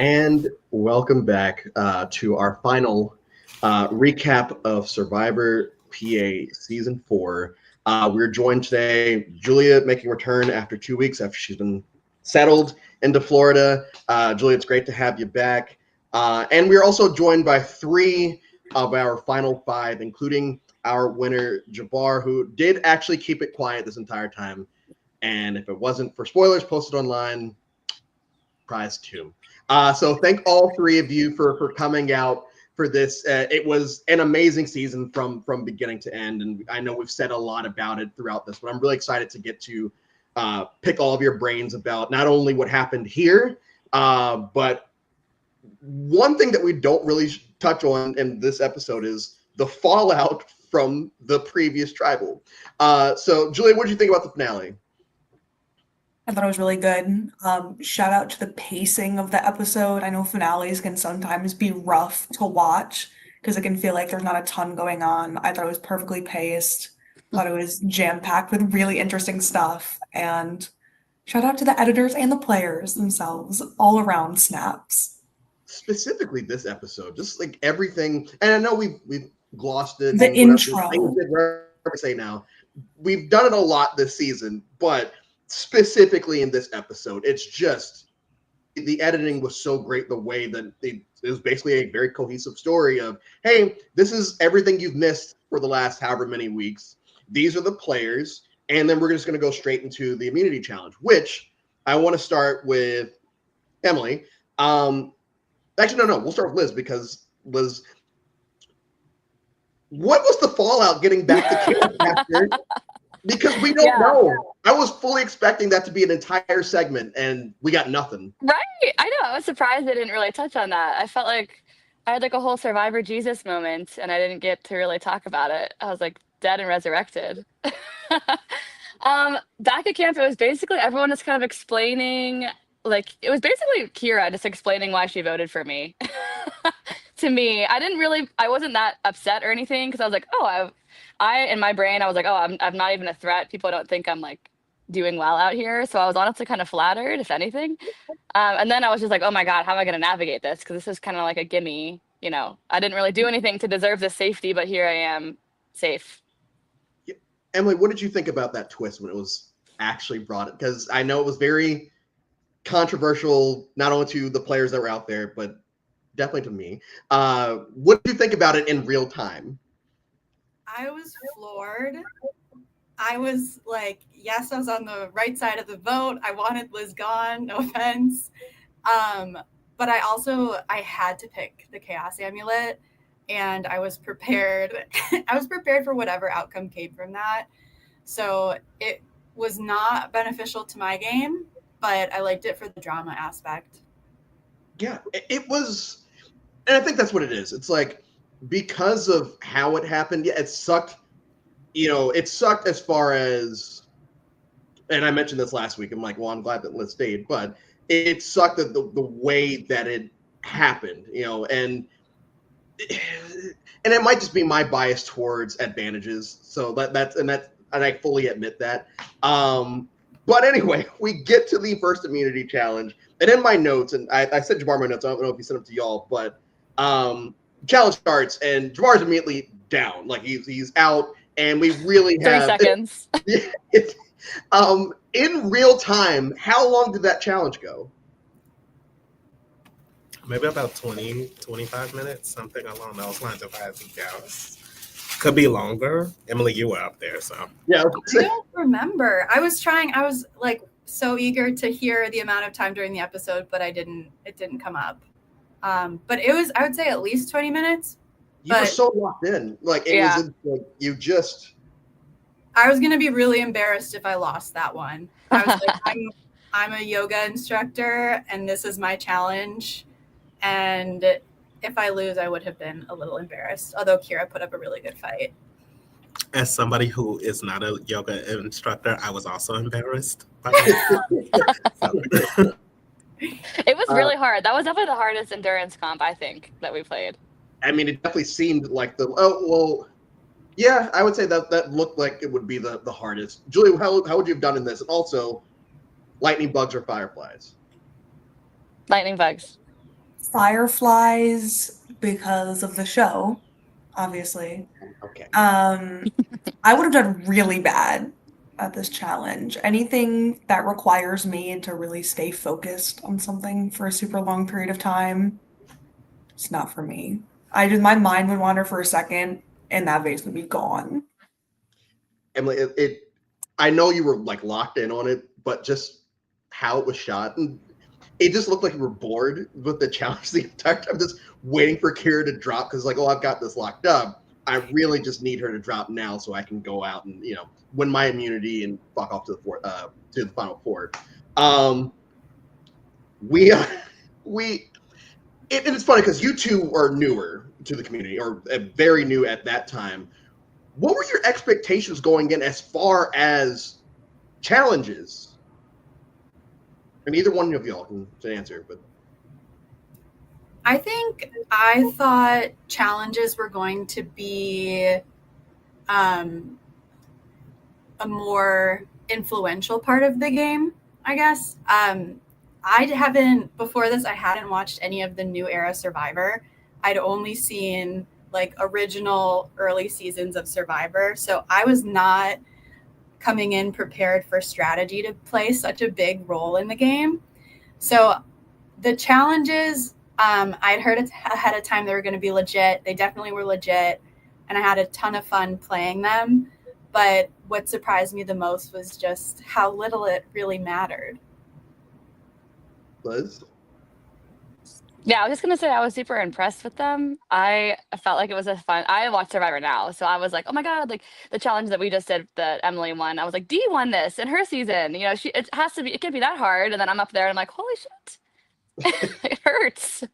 And welcome back to our final recap of Survivor PA Season 4. We're joined today, Julia making return after 2 weeks after she's been settled into Florida. Julia, it's great to have you back. And we're also joined by 3 of our final 5, including our winner, Jabbar, who did actually keep it quiet this entire time. And if it wasn't for spoilers posted online, prize 2. So thank all 3 of you for coming out for this. It was an amazing season from beginning to end, and I know we've said a lot about it throughout this, but I'm really excited to get to pick all of your brains about not only what happened here, but one thing that we don't really touch on in this episode is the fallout from the previous tribal. So Julia, what did you think about the finale? I thought it was really good. Shout out to the pacing of the episode. I know finales can sometimes be rough to watch because it can feel like there's not a ton going on. I thought it was perfectly paced. Thought it was jam-packed with really interesting stuff. And shout out to the editors and the players themselves. All around snaps. Specifically this episode, just like everything, and I know we've glossed it. The intro. Say now, we've done it a lot this season, but specifically in this episode, it's just the editing was so great. The way that it was basically a very cohesive story of, hey, this is everything you've missed for the last however many weeks. These are the players, and then we're just going to go straight into the immunity challenge, which I want to start with Emily. Actually, no, we'll start with Liz, because Liz, what was the fallout getting back to camp after? Because we don't know. I was fully expecting that to be an entire segment, and we got nothing. Right. I know. I was surprised they didn't really touch on that. I felt like I had like a whole Survivor Jesus moment, and I didn't get to really talk about it. I was like dead and resurrected. Back at camp, it was basically everyone was kind of explaining, like, it was basically Kira just explaining why she voted for me. To me, I wasn't that upset or anything, because I was like, oh, in my brain, I was like, oh, I'm not even a threat. People don't think I'm like doing well out here. So I was honestly kind of flattered, if anything. And then I was just like, oh my God, how am I going to navigate this? Because this is kind of like a gimme. You know, I didn't really do anything to deserve this safety, but here I am, safe. Yeah. Emily, what did you think about that twist when it was actually brought in? Because I know it was very controversial, not only to the players that were out there, but definitely to me. What did you think about it in real time? I was floored. I was like, yes, I was on the right side of the vote. I wanted Liz gone, no offense. But I had to pick the Chaos Amulet, and I was prepared. I was prepared for whatever outcome came from that. So it was not beneficial to my game, but I liked it for the drama aspect. Yeah, it was, and I think that's what it is. It's like, because of how it happened, yeah, it sucked. You know, it sucked as far as, and I mentioned this last week. I'm like, well, I'm glad that Liz stayed, but it sucked that the way that it happened, you know, and it might just be my bias towards advantages. So that's and I fully admit that. But anyway, we get to the first immunity challenge, and in my notes, and I said Jabbar my notes. I don't know if you sent them to y'all, but challenge starts, and Jabbar's immediately down, like he's out, and we really have 3 seconds. In real time, how long did that challenge go? Maybe about 20, 25 minutes, something along those lines, if I had to guess. Could be longer. Emily, you were up there, so. Yeah. I don't remember. I was like so eager to hear the amount of time during the episode, but it didn't come up. But it was, I would say, at least 20 minutes. You were so locked in. Like, it was like, you just. I was going to be really embarrassed if I lost that one. I was like, I'm a yoga instructor, and this is my challenge. And if I lose, I would have been a little embarrassed, although Kira put up a really good fight. As somebody who is not a yoga instructor, I was also embarrassed by that. It was really hard. That was definitely the hardest endurance comp, I think, that we played. I mean, it definitely seemed like yeah, I would say that looked like it would be the hardest. Julie, how would you have done in this? And also, lightning bugs or fireflies? Lightning bugs. Fireflies because of the show, obviously. Okay. I would have done really bad at this challenge. Anything that requires me to really stay focused on something for a super long period of time, it's not for me. My mind would wander for a second and that vase would be gone. Emily, I know you were like locked in on it, but just how it was shot, and it just looked like you were bored with the challenge the entire time, just waiting for Kira to drop because like, oh, I've got this locked up. I really just need her to drop now so I can go out and win my immunity and fuck off to the final four. It's funny because you two are newer to the community or very new at that time. What were your expectations going in as far as challenges? And either one of y'all can answer, but I think I thought challenges were going to be a more influential part of the game, I guess. Before this, I hadn't watched any of the new era Survivor. I'd only seen like original early seasons of Survivor. So I was not coming in prepared for strategy to play such a big role in the game. So the challenges, I'd heard ahead of time they were going to be legit. They definitely were legit. And I had a ton of fun playing them. But what surprised me the most was just how little it really mattered. Liz? Yeah, I was just gonna say I was super impressed with them. I felt like it was I watch Survivor now, so I was like, oh my god, like the challenge that we just did that Emily won. I was like, Dee won this in her season. It can't be that hard. And then I'm up there and I'm like, holy shit, it hurts.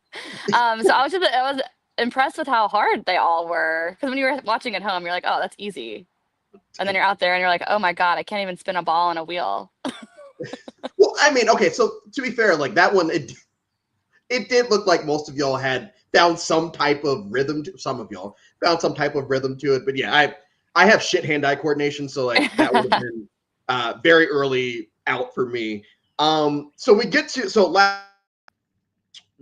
So I was impressed with how hard they all were. Because when you were watching at home, you're like, oh, that's easy. And then you're out there and you're like, oh my god, I can't even spin a ball on a wheel. Well, I mean, okay, so to be fair, like that one, it did look like most of y'all had found some type of rhythm to some of y'all found some type of rhythm to it. But yeah, I have shit hand-eye coordination, so like that would have been very early out for me. So we get to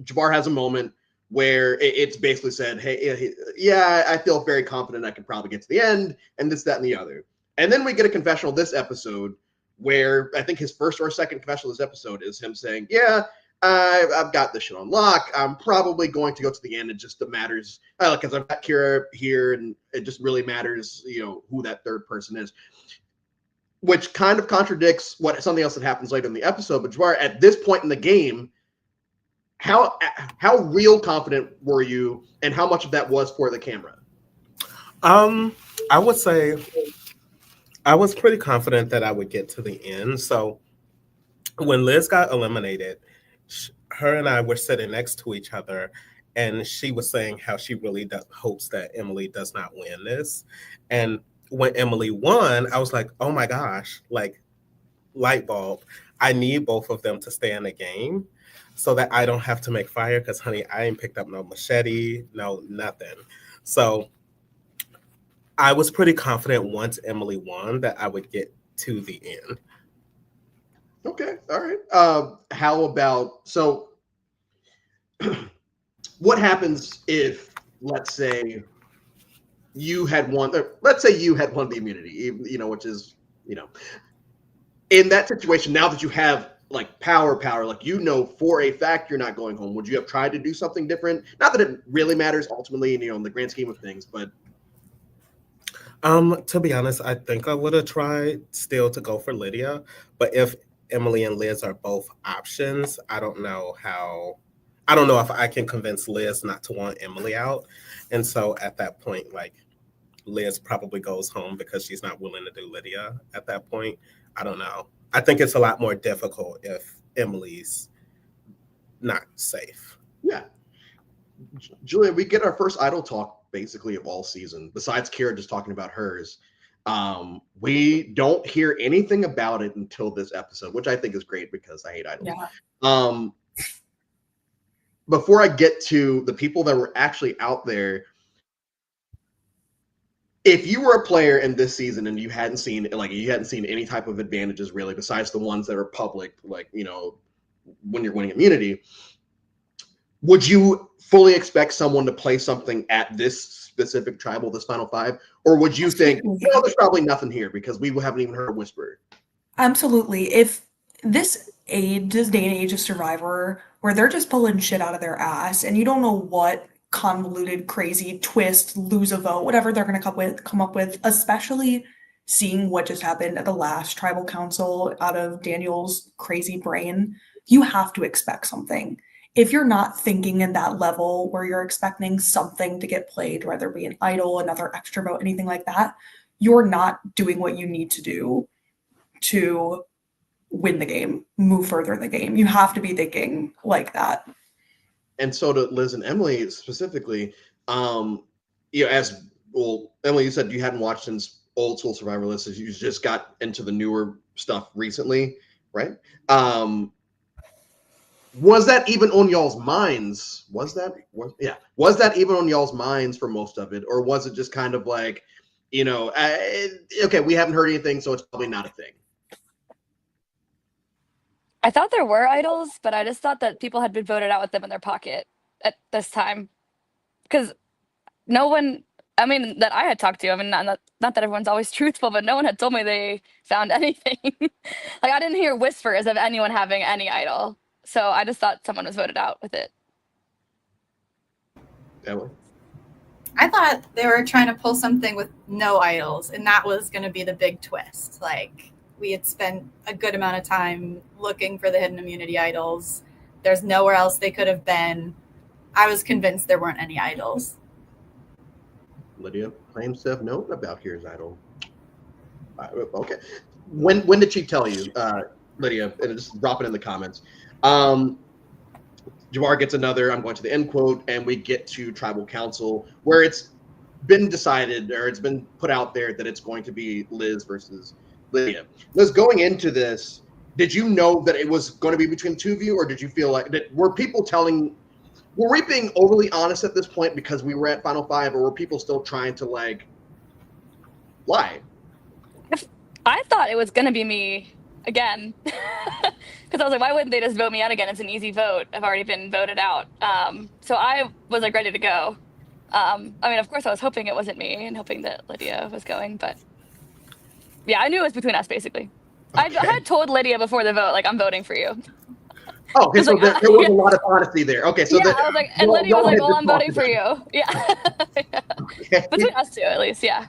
Jabbar has a moment where it's basically said, hey, yeah, I feel very confident I can probably get to the end, and this, that, and the other. And then we get a confessional this episode where I think his first or second confessional this episode is him saying, yeah, I've got this shit on lock. I'm probably going to go to the end. It just matters because I've got Kira here, and it just really matters, who that third person is, which kind of contradicts something else that happens later in the episode. But Jabbar, at this point in the game, how real confident were you, and how much of that was for the camera? I would say I was pretty confident that I would get to the end. So when Liz got eliminated, her and I were sitting next to each other, and she was saying how she really hopes that Emily does not win this. And when Emily won, I was like, oh my gosh, like light bulb. I need both of them to stay in the game so that I don't have to make fire, because honey, I ain't picked up no machete, no nothing. So I was pretty confident once Emily won that I would get to the end. Okay, all right. How about, so what happens if, let's say you had won the immunity, which is, in that situation, now that you have like power, like, for a fact you're not going home, would you have tried to do something different? Not that it really matters ultimately, in the grand scheme of things, but. To be honest, I think I would have tried still to go for Lydia, but if Emily and Liz are both options, I don't know if I can convince Liz not to want Emily out. And so at that point, like, Liz probably goes home because she's not willing to do Lydia at that point. I don't know. I think it's a lot more difficult if Emily's not safe. Yeah. Julia, we get our first idol talk basically of all season, besides Kira just talking about hers. We don't hear anything about it until this episode, which I think is great because I hate idols. Yeah. Before I get to the people that were actually out there, if you were a player in this season and you hadn't seen any type of advantages really, besides the ones that are public, like, when you're winning immunity, would you fully expect someone to play something at this specific tribal, this final five, or would you think, Absolutely. no, there's probably nothing here because we haven't even heard a whisper? Absolutely. If this age, this day and age of Survivor, where they're just pulling shit out of their ass and you don't know what convoluted, crazy twist, lose a vote, whatever they're gonna come up with, especially seeing what just happened at the last tribal council out of Daniel's crazy brain, you have to expect something. If you're not thinking at that level where you're expecting something to get played, whether it be an idol, another extra vote, anything like that, you're not doing what you need to do to win the game, move further in the game. You have to be thinking like that. And so to Liz and Emily specifically, as well, Emily, you said you hadn't watched since old school Survivor lists. You just got into the newer stuff recently, right? Was that even on y'all's minds? Was that even on y'all's minds for most of it, or was it just kind of like, okay, we haven't heard anything, so it's probably not a thing? I thought there were idols, but I just thought that people had been voted out with them in their pocket at this time. Because no one, that I had talked to, not that everyone's always truthful, but no one had told me they found anything. Like, I didn't hear whispers of anyone having any idol. So I just thought someone was voted out with it. Emily? I thought they were trying to pull something with no idols, and that was going to be the big twist. Like, we had spent a good amount of time looking for the hidden immunity idols. There's nowhere else they could have been. I was convinced there weren't any idols. Lydia claims to have known about Here's Idol. Okay. When did she tell you, Lydia? And just drop it in the comments. Jabbar gets another, I'm going to the end quote, and we get to Tribal Council, where it's been decided, or it's been put out there that it's going to be Liz versus Lydia. Liz, going into this, did you know that it was going to be between the two of you, or did you feel like were we being overly honest at this point because we were at Final Five, or were people still trying to lie? I thought it was going to be me again. Because I was like, why wouldn't they just vote me out again? It's an easy vote. I've already been voted out. So I was like ready to go. Of course I was hoping it wasn't me and hoping that Lydia was going, but yeah, I knew it was between us basically. Okay. I had told Lydia before the vote, like, I'm voting for you. Oh, okay, so like, there was a lot of honesty there. Okay, so yeah, I was like, and Lydia was like, well, I'm voting for you. Yeah. Okay. Between us two, at least, yeah.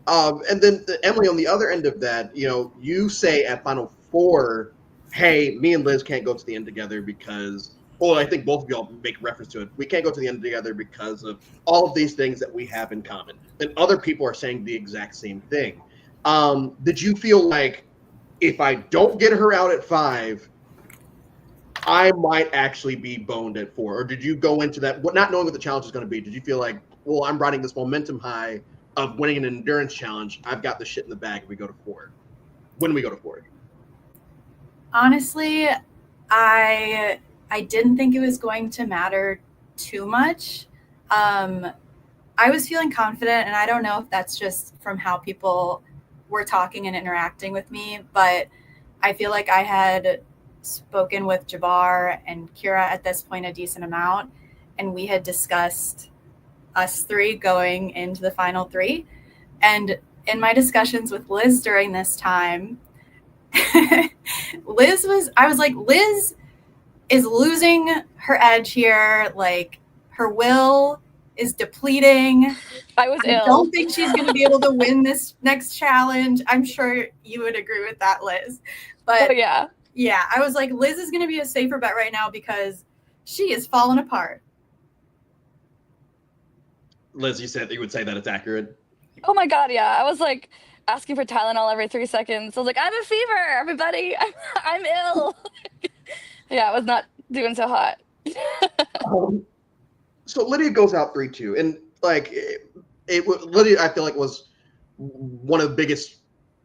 And then Emily, on the other end of that, you say at Final Four, hey, me and Liz can't go to the end together because, I think both of y'all make reference to it. We can't go to the end together because of all of these things that we have in common. And other people are saying the exact same thing. Did you feel like if I don't get her out at 5, I might actually be boned at 4? Or did you go into that, not knowing what the challenge is going to be, did you feel like, well, I'm riding this momentum high of winning an endurance challenge. I've got the shit in the bag if we go to 4. When we go to 4? Honestly, I didn't think it was going to matter too much. I was feeling confident, and I don't know if that's just from how people were talking and interacting with me, but I feel like I had spoken with Jabbar and Kira at this point a decent amount, and we had discussed us 3 going into the final 3. And in my discussions with Liz during this time, I was like, Liz is losing her edge here. Like, her will is depleting. I ill. Don't think she's going to be able to win this next challenge. I'm sure you would agree with that, Liz. But yeah, I was like, Liz is going to be a safer bet right now because she is falling apart. Liz, you said you would say that it's accurate. Oh my God, yeah. I was like asking for Tylenol every 3 seconds. I was like, I have a fever, everybody. I'm ill. Yeah, I was not doing so hot. So Lydia goes out 3-2, and like Lydia, I feel like was one of the biggest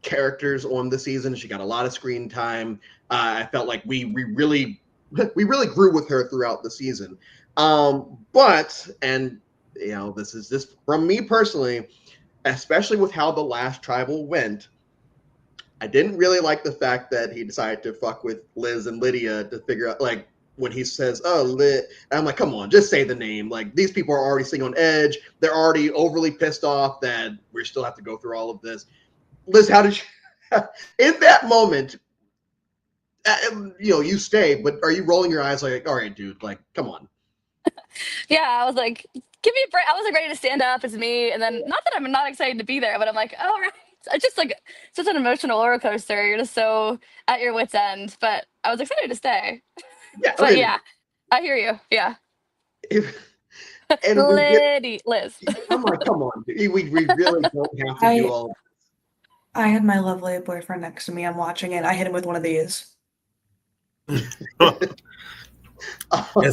characters on the season. She got a lot of screen time. I felt like we really grew with her throughout the season. But this is just from me personally, especially with how the last tribal went. I didn't really like the fact that he decided to fuck with Liz and Lydia to figure out, like, when he says, "Oh, lit," and I'm like, "Come on, just say the name." Like these people are already sitting on edge. They're already overly pissed off that we still have to go through all of this. Liz, how did you in that moment? You stay, but are you rolling your eyes like, all right, dude, like, come on? Yeah, I was like, give me a break. I was like ready to stand up as me. And then not that I'm not excited to be there, but I'm like, all right. It's just like such an emotional roller coaster. You're just so at your wits' end. But I was excited to stay. Yeah, I But mean, yeah, I hear you. Yeah. and we get. Liddy, Liz. I'm like, come on, dude. We really don't have to do all. I had my lovely boyfriend next to me. I'm watching it. I hit him with one of these. And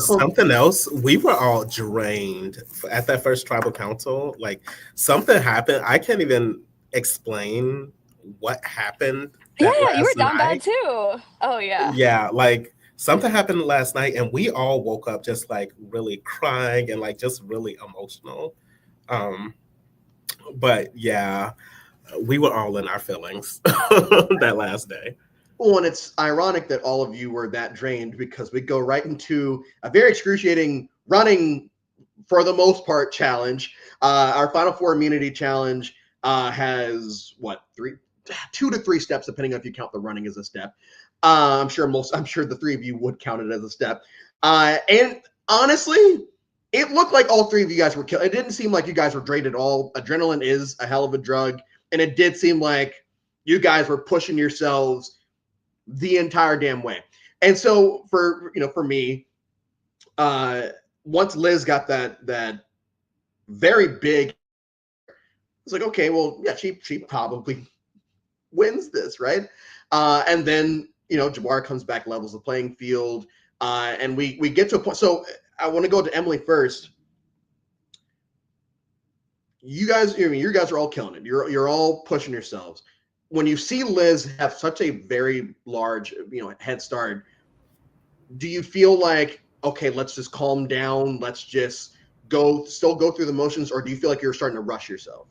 something else, we were all drained at that first tribal council. Like something happened. I can't even explain what happened. Yeah, that you were last down bad night. too. Oh yeah. Yeah, like something happened last night, and we all woke up just like really crying and like just really emotional. Um, but yeah, we were all in our feelings that last day. Well, and it's ironic that all of you were that drained because we go right into a very excruciating running, for the most part, challenge. Our Final Four immunity challenge has what 2 to 3 steps, depending on if you count the running as a step. I'm sure the 3 of you would count it as a step. And honestly, it looked like all 3 of you guys were killed. It didn't seem like you guys were drained at all. Adrenaline is a hell of a drug, and it did seem like you guys were pushing yourselves the entire damn way. And so for me, once Liz got that very big, it's like, okay, well, yeah, she probably wins this, right? And then Jabbar comes back, levels the playing field, and we get to a point. So I want to go to Emily first. You guys, you guys are all killing it. You're all pushing yourselves. When you see Liz have such a very large, head start, do you feel like, okay, let's just calm down, let's just still go through the motions, or do you feel like you're starting to rush yourself?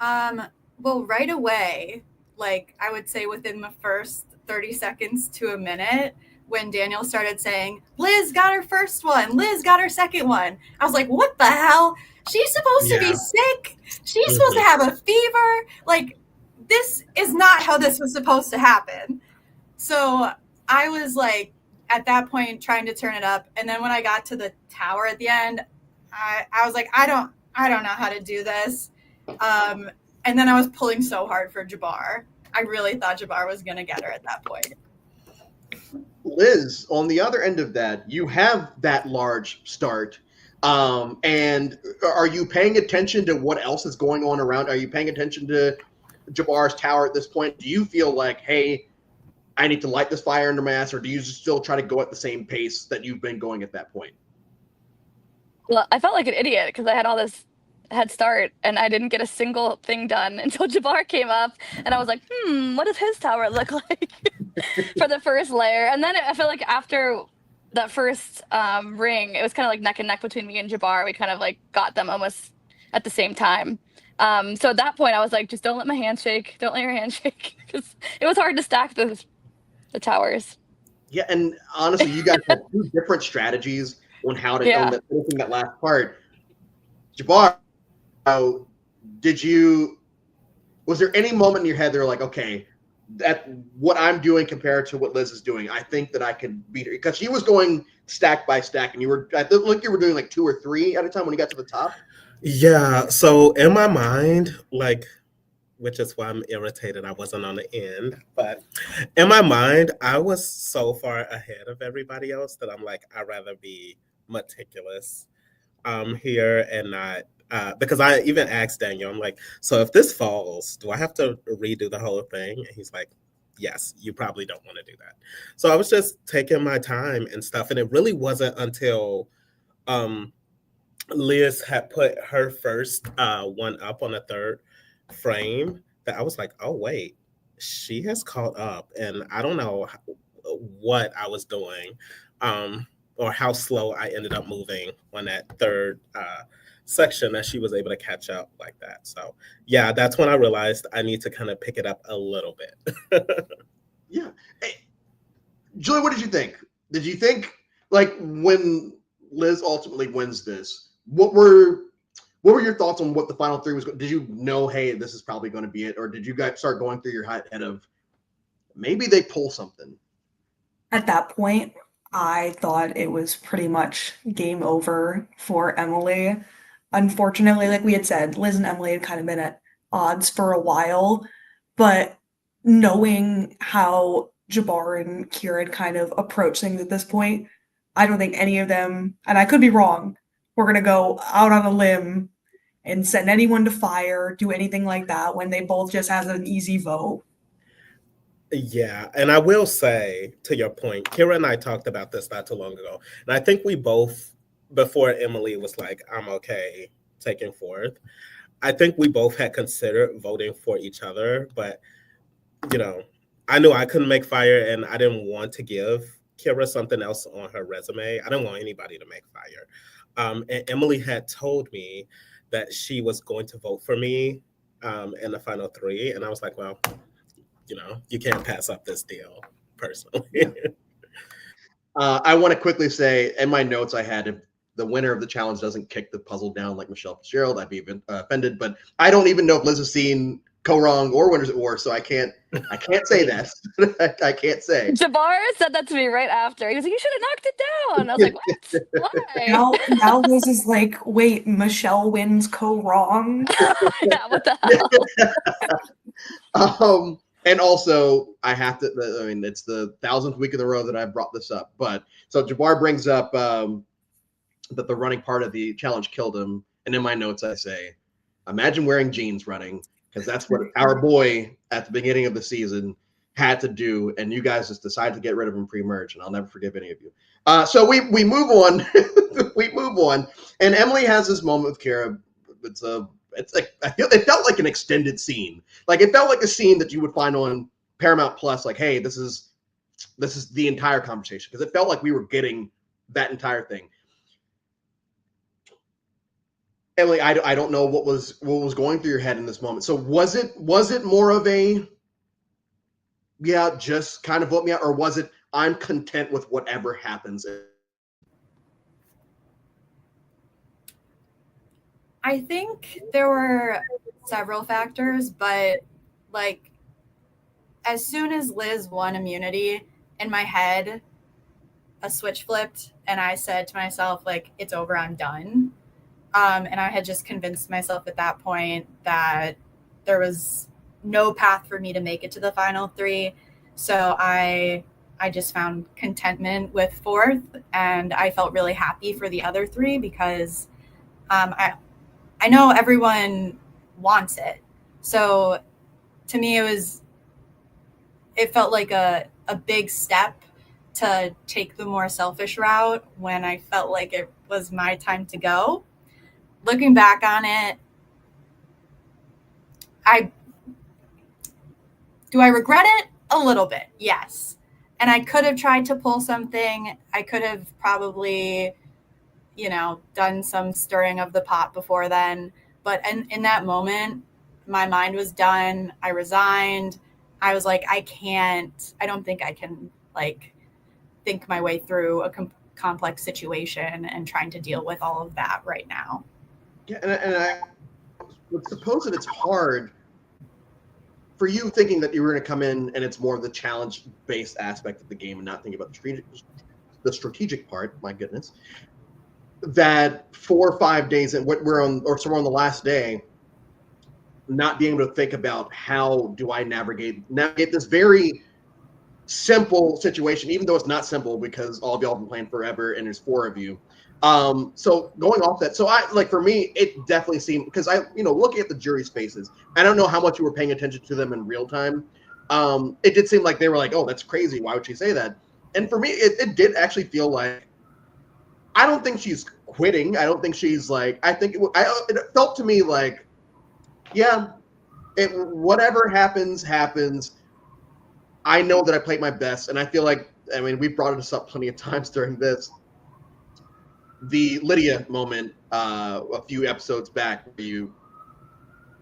Well, right away, like I would say within the first 30 seconds to a minute, when Daniel started saying, Liz got her first one, Liz got her second one, I was like, what the hell? She's supposed to be sick. She's supposed to have a fever. Like, this is not how this was supposed to happen. So I was like, at that point, trying to turn it up. And then when I got to the tower at the end, I was like, I don't know how to do this. And then I was pulling so hard for Jabbar. I really thought Jabbar was going to get her at that point. Liz, on the other end of that, you have that large start. And are you paying attention to what else is going on around? Are you paying attention to Jabbar's tower at this point? Do you feel like, hey, I need to light this fire under my ass, or do you just still try to go at the same pace that you've been going at that point? Well, I felt like an idiot because I had all this head start and I didn't get a single thing done until Jabbar came up, and I was like, what does his tower look like for the first layer? And then I feel like after that first ring, it was kind of like neck and neck between me and Jabbar. We kind of like got them almost at the same time. So at that point, I was like, just don't let my hand shake. Don't let your hand shake, because it was hard to stack the towers. Yeah, and honestly, you guys have 2 different strategies on how to finishing that last part. Jabbar, was there any moment in your head that you're like, okay, that what I'm doing compared to what Liz is doing, I think that I can beat her? Because she was going stack by stack, and I think like you were doing like 2 or 3 at a time when you got to the top. Yeah, so in my mind, like, which is why I'm irritated I wasn't on the end, but in my mind, I was so far ahead of everybody else that I'm like, I'd rather be meticulous here and not, because I even asked Daniel, I'm like, so if this falls, do I have to redo the whole thing? And he's like, yes, you probably don't want to do that. So I was just taking my time and stuff, and it really wasn't until Liz had put her first one up on the third frame that I was like, oh wait, she has caught up, and I don't know what I was doing or how slow I ended up moving on that third section that she was able to catch up like that. So yeah, that's when I realized I need to kind of pick it up a little bit. Yeah. Hey, Julie, what did you think? did you think, like, when Liz ultimately wins this, what were your thoughts on what the final three was? Did you know, hey, this is probably going to be it, or did you guys start going through your head of maybe they pull something? At that point, I thought it was pretty much game over for Emily. Unfortunately, like we had said, Liz and Emily had kind of been at odds for a while, but knowing how Jabbar and Kira had kind of approached things at this point, I don't think any of them, and I could be wrong, were gonna go out on a limb and send anyone to fire, do anything like that when they both just had an easy vote. Yeah, and I will say, to your point, Kira and I talked about this not too long ago, and I think we both, before Emily was like, I'm okay taking fourth, I think we both had considered voting for each other, but, you know, I knew I couldn't make fire, and I didn't want to give Kira something else on her resume. I didn't want anybody to make fire. And Emily had told me that she was going to vote for me in the final three, and I was like, well, you can't pass up this deal, personally. I want to quickly say, in my notes I had, if the winner of the challenge doesn't kick the puzzle down like Michelle Fitzgerald, I'd be offended. But I don't even know if Liz has seen Go Wrong or Winners at War, so I can't say that. I can't say. Jabbar said that to me right after. He was like, "You should have knocked it down." I was like, "What? Why?" Now Liz is like, wait, Michelle wins Co Wrong. Yeah, what the hell? And also, I have to, I mean, it's the 1,000th week in a row that I've brought this up. But so Jabbar brings up that the running part of the challenge killed him. And in my notes, I say, imagine wearing jeans running, because that's what our boy at the beginning of the season had to do. And you guys just decided to get rid of him pre-merge, and I'll never forgive any of you. So we move on. We move on. And Emily has this moment with Kira. It's like, it felt like an extended scene. Like, it felt like a scene that you would find on Paramount Plus. Like, hey, this is the entire conversation, because it felt like we were getting that entire thing. Emily, I don't know what was going through your head in this moment. So was it more of a, yeah, just kind of vote me out, or was it, I'm content with whatever happens? I think there were several factors, but like, as soon as Liz won immunity, in my head, a switch flipped, and I said to myself, like, it's over, I'm done. And I had just convinced myself at that point that there was no path for me to make it to the final three. So I just found contentment with fourth, and I felt really happy for the other three, because I know everyone wants it. So to me, it felt like a big step to take the more selfish route when I felt like it was my time to go. Looking back on it, do I regret it? A little bit, yes. And I could have tried to pull something. I could have probably, done some stirring of the pot before then. But in that moment, my mind was done. I resigned. I was like, I don't think I can, like, think my way through a complex situation and trying to deal with all of that right now. Yeah, and I would suppose that it's hard for you, thinking that you were going to come in and it's more of the challenge-based aspect of the game and not thinking about the strategic part. My goodness, that 4 or 5 days in, we're on the last day, not being able to think about how do I navigate this very simple situation, even though it's not simple because all of y'all have been playing forever and there's 4 of you. So going off that, so for me, it definitely seemed, because looking at the jury's faces, I don't know how much you were paying attention to them in real time. It did seem like they were like, oh, that's crazy. Why would she say that? And for me, it did actually feel like, I don't think she's quitting. I don't think she's like, I think it felt to me like, yeah, whatever happens. I know that I played my best. And I feel like, we brought this up plenty of times during this. The Lydia moment a few episodes back, where you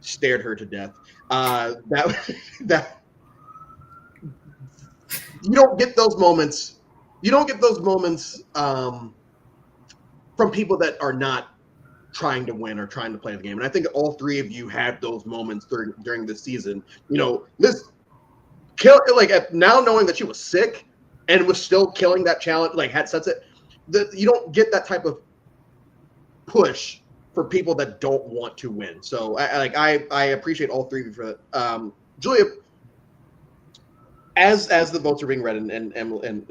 stared her to death. That you don't get those moments you don't get those moments from people that are not trying to win or trying to play the game. And I think all three of you had those moments during this season. You know, Liz now knowing that she was sick and was still killing that challenge, like had sets it. You don't get that type of push for people that don't want to win. So I appreciate all three of you for that. Julia, as the votes are being read, and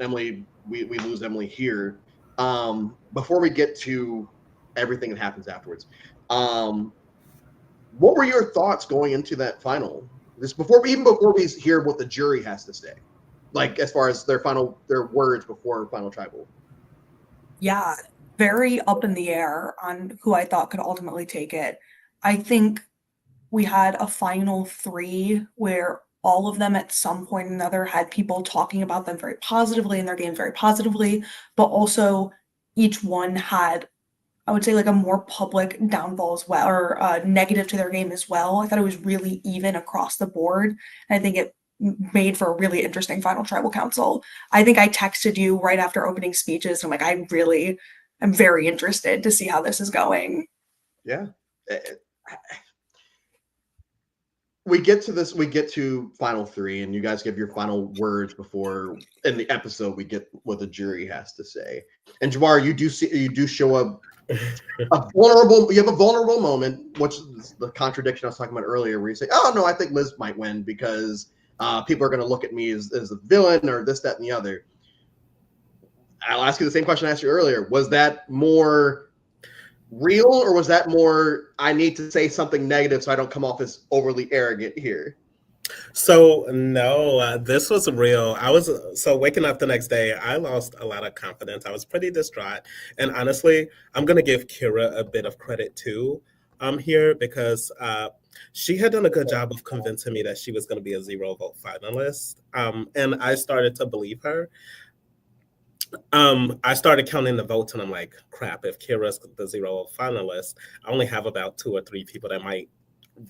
Emily, we lose Emily here. Before we get to everything that happens afterwards, what were your thoughts going into that final? Before we hear what the jury has to say, like as far as their words before final tribal. Yeah, very up in the air on who I thought could ultimately take it. I think we had a final three where all of them at some point or another had people talking about them very positively and their game very positively, but also each one had, I would say, like a more public downfall as well, or negative to their game as well. I thought it was really even across the board. And I think it made for a really interesting final tribal council. I think I texted you right after opening speeches. I'm like, I'm very interested to see how this is going. Yeah. We get to final three, and you guys give your final words before in the episode we get what the jury has to say. And Jawar, you do show up you have a vulnerable moment, which is the contradiction I was talking about earlier, where you say, oh no, I think Liz might win because people are going to look at me as a villain or this, that, and the other. I'll ask you the same question I asked you earlier. Was that more real, or was that more, I need to say something negative so I don't come off as overly arrogant here? So no, this was real. Waking up the next day, I lost a lot of confidence. I was pretty distraught. And honestly, I'm going to give Kira a bit of credit too here, because she had done a good job of convincing me that she was going to be a 0 vote finalist. And I started to believe her. I started counting the votes and I'm like, crap, if Kira's the 0 finalist, I only have about 2 or 3 people that might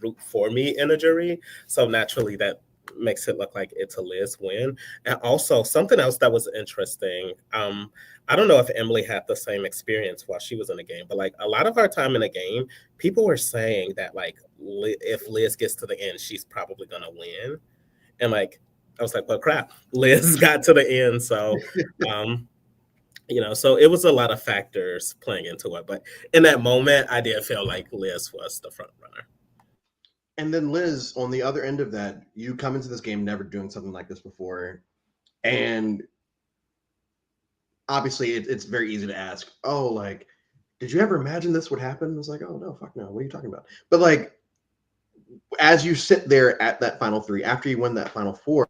root for me in a jury. So naturally that makes it look like it's a Liz win. And also something else that was interesting, I don't know if Emily had the same experience while she was in the game, but like a lot of our time in the game, people were saying that like if Liz gets to the end, she's probably gonna win. And like I was like, well crap, Liz got to the end. So so it was a lot of factors playing into it. But in that moment, I did feel like Liz was the front runner. And then Liz, on the other end of that, you come into this game never doing something like this before. And obviously it's very easy to ask, oh, like, did you ever imagine this would happen? It's like, oh, no, fuck no. What are you talking about? But like, as you sit there at that final three, after you win that final four,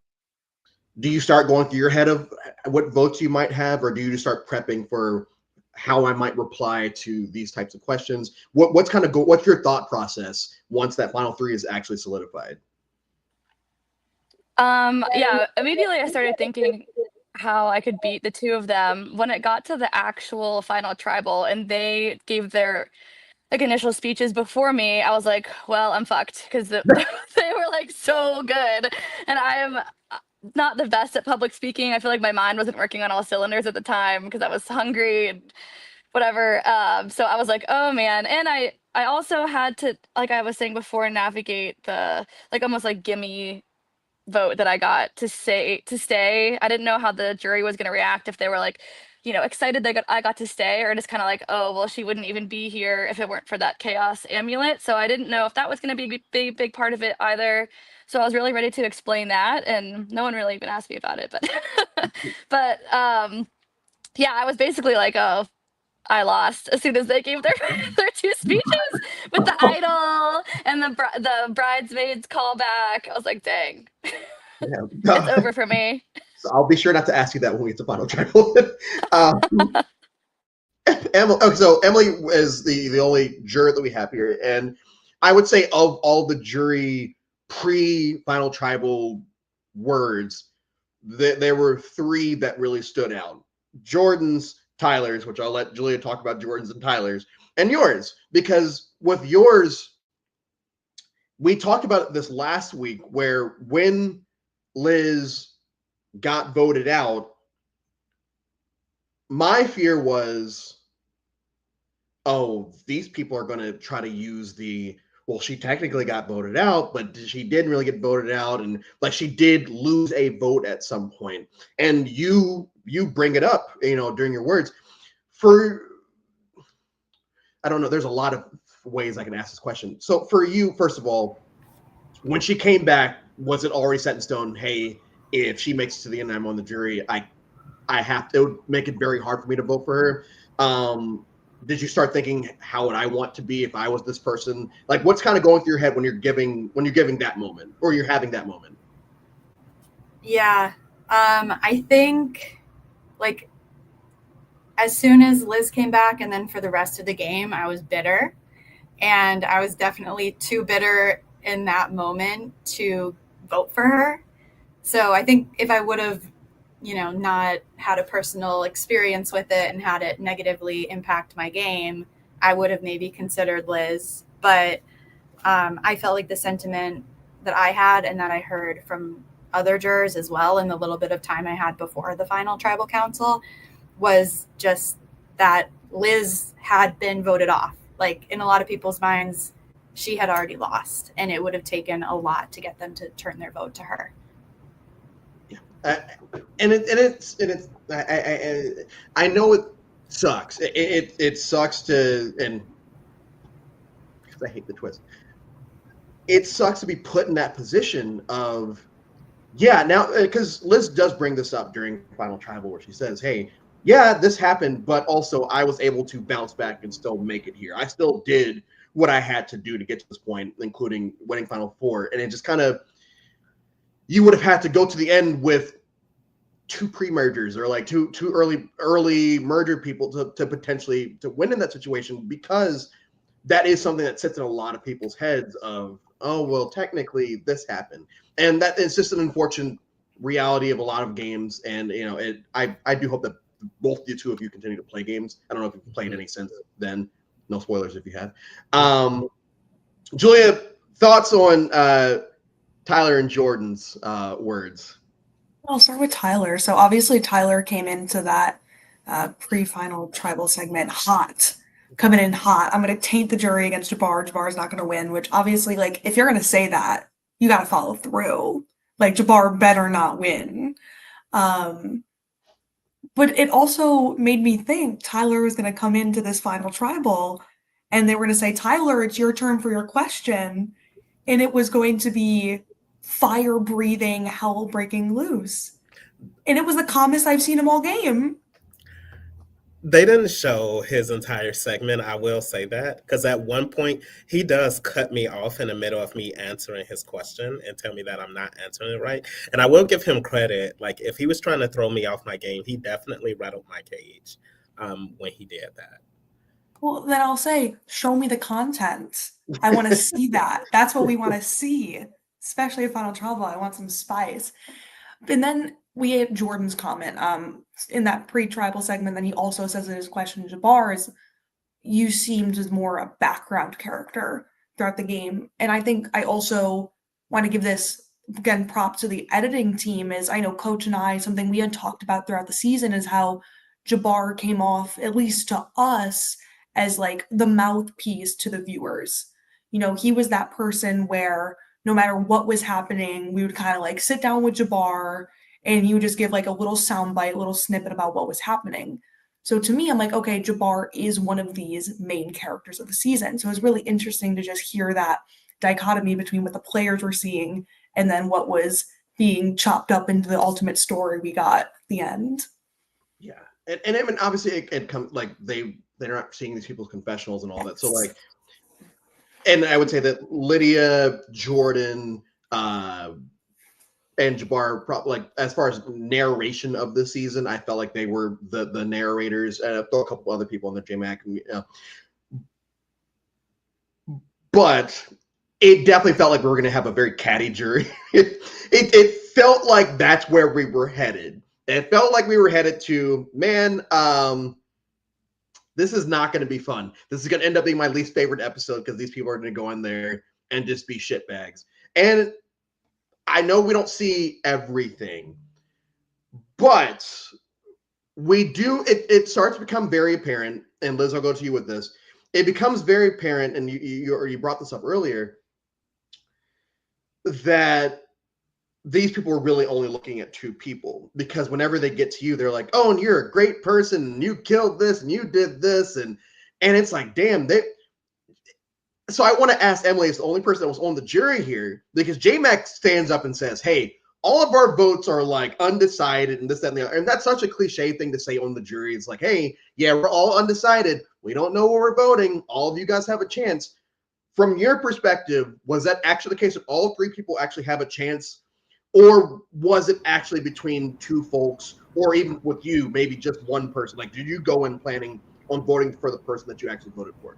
do you start going through your head of what votes you might have, or do you just start prepping for how I might reply to these types of questions? What's your thought process once that final three is actually solidified? Yeah, immediately I started thinking how I could beat the two of them. When it got to the actual final tribal and they gave their like initial speeches before me, I was like, well, I'm fucked, because they were like so good, and I am not the best at public speaking. I feel like my mind wasn't working on all cylinders at the time because I was hungry and whatever. So I was like, oh man. And I also had to, like I was saying before, navigate the like almost like gimme vote that I got to stay. I didn't know how the jury was going to react, if they were like, excited that I got to stay, or just kind of like, oh, well, she wouldn't even be here if it weren't for that chaos amulet. So I didn't know if that was going to be a big part of it either. So I was really ready to explain that, and no one really even asked me about it. But yeah, I was basically like, oh, I lost as soon as they gave their their 2 speeches with the idol and the bridesmaids callback. I was like, dang, it's over for me. So I'll be sure not to ask you that when we get to final tribal. So Emily is the only juror that we have here, and I would say of all the jury pre-final tribal words, there were 3 that really stood out: Jordan's, Tyler's, which I'll let Julia talk about Jordan's and Tyler's, and yours, because with yours, we talked about this last week, where when Liz got voted out, my fear was, oh, these people are going to try to use well, she technically got voted out, but she didn't really get voted out, and like she did lose a vote at some point. And you bring it up, during your words. I don't know. There's a lot of ways I can ask this question. So for you, first of all, when she came back, was it already set in stone? Hey, if she makes it to the end and I'm on the jury, I have to. It would make it very hard for me to vote for her. Did you start thinking, how would I want to be if I was this person? Like, what's kind of going through your head when you're giving that moment, or you're having that moment? Yeah. I think, like, as soon as Liz came back and then for the rest of the game, I was bitter. And I was definitely too bitter in that moment to vote for her. So I think if I would have, not had a personal experience with it and had it negatively impact my game, I would have maybe considered Liz. But I felt like the sentiment that I had and that I heard from other jurors as well in the little bit of time I had before the final tribal council was just that Liz had been voted off. Like, in a lot of people's minds, she had already lost, and it would have taken a lot to get them to turn their vote to her. I know it sucks. It sucks and because I hate the twist. It sucks to be put in that position of, now, because Liz does bring this up during Final Tribal where she says, hey, yeah, this happened, but also I was able to bounce back and still make it here. I still did what I had to do to get to this point, including winning Final Four. And it just kind of, you would have had to go to the end with 2 pre-mergers or like two early merger people to potentially to win in that situation, because that is something that sits in a lot of people's heads of, oh, well, technically this happened. And that is just an unfortunate reality of a lot of games. And, I do hope that both the two of you continue to play games. I don't know if you've played any since then. No spoilers if you have. Julia, thoughts on Tyler and Jordan's words? I'll start with Tyler. So obviously Tyler came into that pre-final tribal segment hot, coming in hot. I'm going to taint the jury against Jabbar. Jabbar's not going to win, which obviously, like, if you're going to say that, you got to follow through. Like, Jabbar better not win. But it also made me think Tyler was going to come into this final tribal and they were going to say, Tyler, it's your turn for your question. And it was going to be fire breathing, hell breaking loose. And it was the calmest I've seen him all game. They didn't show his entire segment, I will say that, because at one point he does cut me off in the middle of me answering his question and tell me that I'm not answering it right. And I will give him credit. Like, if he was trying to throw me off my game, he definitely rattled my cage when he did that. Well, then I'll say, show me the content. I want to see that. That's what we want to see, especially at Final Tribal. I want some spice. And then we had Jordan's comment in that pre-tribal segment. Then he also says in his question to Jabbar is, you seemed as more a background character throughout the game. And I think I also want to give this, again, prop to the editing team. Is I know Coach and I, something we had talked about throughout the season is how Jabbar came off, at least to us, as like the mouthpiece to the viewers. He was that person where no matter what was happening, we would kind of like sit down with Jabbar and he would just give like a little soundbite, little snippet about what was happening. So to me, I'm like, okay, Jabbar is one of these main characters of the season. So it was really interesting to just hear that dichotomy between what the players were seeing and then what was being chopped up into the ultimate story we got at the end. Yeah. And I mean, obviously it comes like they're not seeing these people's confessionals and all that. So like, and I would say that Lydia, Jordan, and Jabbar, like as far as narration of the season, I felt like they were the narrators, and a couple other people on the JMac. But it definitely felt like we were going to have a very catty jury. It felt like that's where we were headed. It felt like we were headed to, this is not going to be fun. This is going to end up being my least favorite episode because these people are going to go in there and just be shitbags. And I know we don't see everything, but it starts to become very apparent, and Liz, I'll go to you with this. It becomes very apparent, and you brought this up earlier, that these people are really only looking at two people, because whenever they get to you, they're like, oh, and you're a great person, and you killed this, and you did this, and it's like, damn, so I want to ask Emily, as the only person that was on the jury here, because J-Mac stands up and says, hey, all of our votes are like undecided and this, that, and the other. And that's such a cliche thing to say on the jury. It's like, hey, yeah, we're all undecided. We don't know where we're voting. All of you guys have a chance. From your perspective, was that actually the case that all three people actually have a chance? Or was it actually between two folks, or even with you, maybe just one person? Like, did you go in planning on voting for the person that you actually voted for?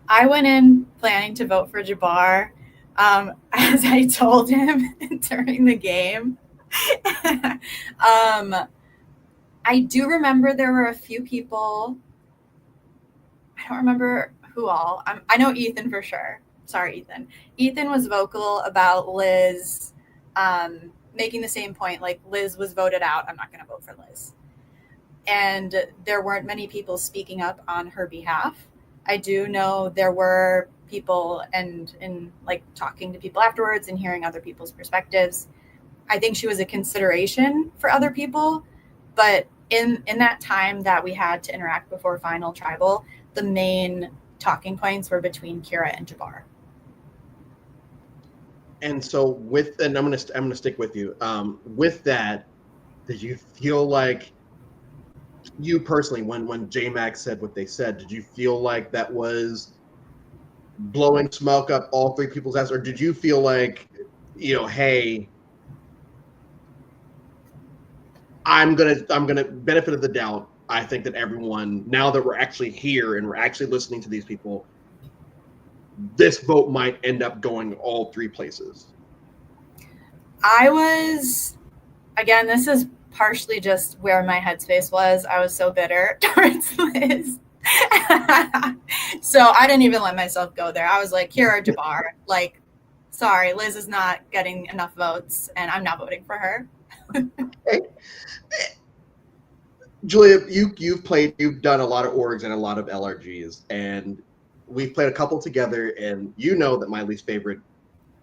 I went in planning to vote for Jabbar. As I told him during the game. I do remember there were a few people. I don't remember who all. I know Ethan for sure. Sorry, Ethan. Ethan was vocal about Liz making the same point, like Liz was voted out. I'm not going to vote for Liz. And there weren't many people speaking up on her behalf. I do know there were people and like talking to people afterwards and hearing other people's perspectives. I think she was a consideration for other people, but in that time that we had to interact before final tribal, the main talking points were between Kira and Jabbar. And so and I'm gonna stick with you. With that, did you feel like, you personally, when J-Mac said what they said, did you feel like that was blowing smoke up all three people's ass, or did you feel like, hey, I'm gonna benefit of the doubt. I think that everyone, now that we're actually here and we're actually listening to these people, this vote might end up going all three places? I was, again, this is partially just where my headspace was. I was so bitter towards Liz. So I didn't even let myself go there. I was like, Kira Jabbar, like, sorry, Liz is not getting enough votes and I'm not voting for her. Hey, Julia, you've done a lot of orgs and a lot of LRGs, and we've played a couple together, and you know that my least favorite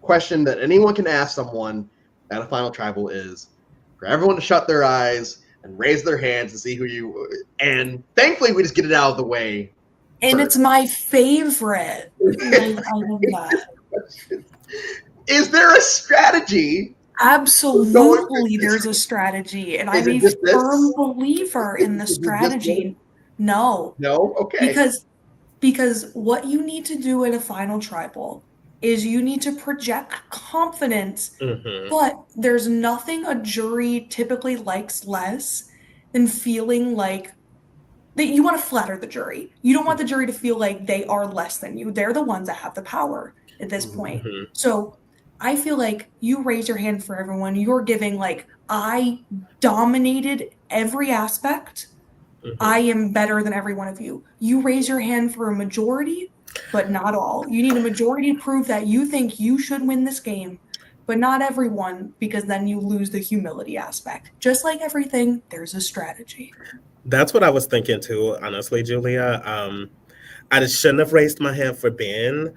question that anyone can ask someone at a final tribal is for everyone to shut their eyes and raise their hands and see who you, and thankfully we just get it out of the way. And it's my favorite. I love that. Is there a strategy? Absolutely, there's a strategy, and I'm a firm believer in the strategy. No. No? Okay. Because what you need to do at a final tribal is you need to project confidence, but there's nothing a jury typically likes less than feeling like that you want to flatter the jury. You don't want the jury to feel like they are less than you. They're the ones that have the power at this point. So I feel like you raise your hand for everyone. You're giving like, I dominated every aspect. I am better than every one of you. You raise your hand for a majority, but not all. You need a majority to prove that you think you should win this game, but not everyone, because then you lose the humility aspect. Just like everything, there's a strategy. That's what I was thinking too, honestly, Julia. I just shouldn't have raised my hand for Ben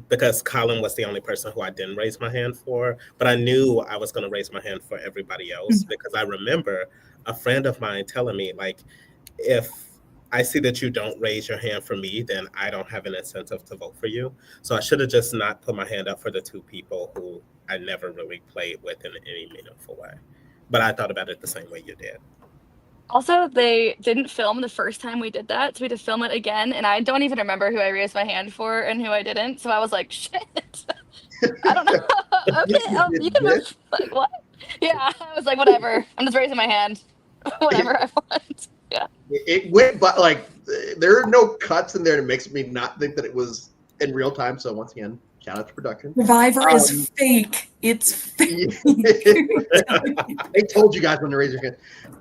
because Colin was the only person who I didn't raise my hand for. But I knew I was going to raise my hand for everybody else because I remember a friend of mine telling me, like, if I see that you don't raise your hand for me, then I don't have an incentive to vote for you. So I should have just not put my hand up for the two people who I never really played with in any meaningful way. But I thought about it the same way you did. Also, they didn't film the first time we did that, so we had to film it again, and I don't even remember who I raised my hand for and who I didn't, so I was like, shit. I don't know. Okay, you can move. Like, what? Yeah, I was like, whatever. I'm just raising my hand. Whatever I want. Yeah. It went, but like, there are no cuts in there that makes me not think that it was in real time, so once again, shout out to production. Survivor is fake. It's fake. I told you guys when to raise your hand.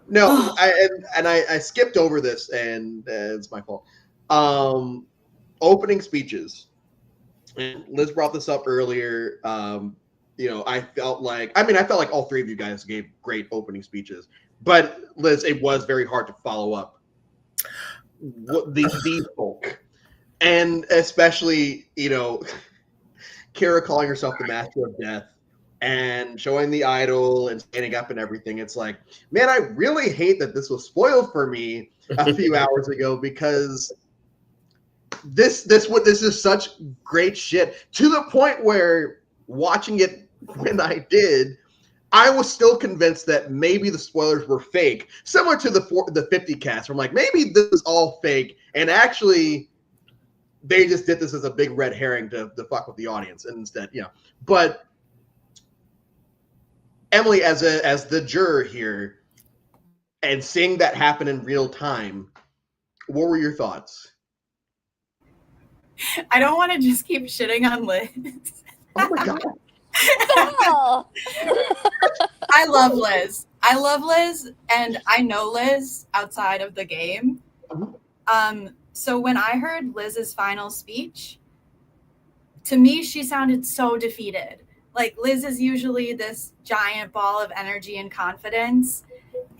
No, I skipped over this, and it's my fault. Opening speeches. And Liz brought this up earlier. I felt like all three of you guys gave great opening speeches, but Liz, it was very hard to follow up what these folk, and especially Kira calling herself the Master of Death and showing the idol and standing up and everything. It's like, man, I really hate that this was spoiled for me a few hours ago, because this is such great shit, to the point where watching it when I did, I was still convinced that maybe the spoilers were fake, similar to the 50 cast. Where I'm like, maybe this is all fake, and actually they just did this as a big red herring to fuck with the audience, and instead, But Emily, as the juror here, and seeing that happen in real time, what were your thoughts? I don't want to just keep shitting on Liz. Oh my god. Oh. I love Liz. And I know Liz outside of the game. So when I heard Liz's final speech, to me, she sounded so defeated. Like, Liz is usually this giant ball of energy and confidence,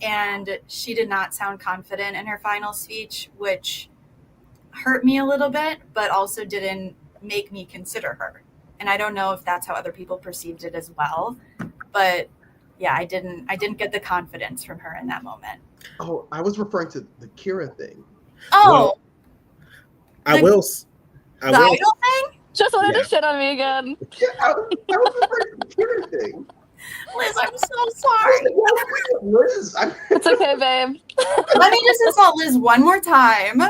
and she did not sound confident in her final speech, which hurt me a little bit, but also didn't make me consider her. And I don't know if that's how other people perceived it as well, but yeah, I didn't get the confidence from her in that moment. Oh, I was referring to the Kira thing. Oh, I will. the idol thing? Just wanted Yeah. to shit on me again. Yeah, I was referring to the Kira thing. Liz, I'm so sorry. Liz, It's okay, babe. Let me just insult Liz one more time.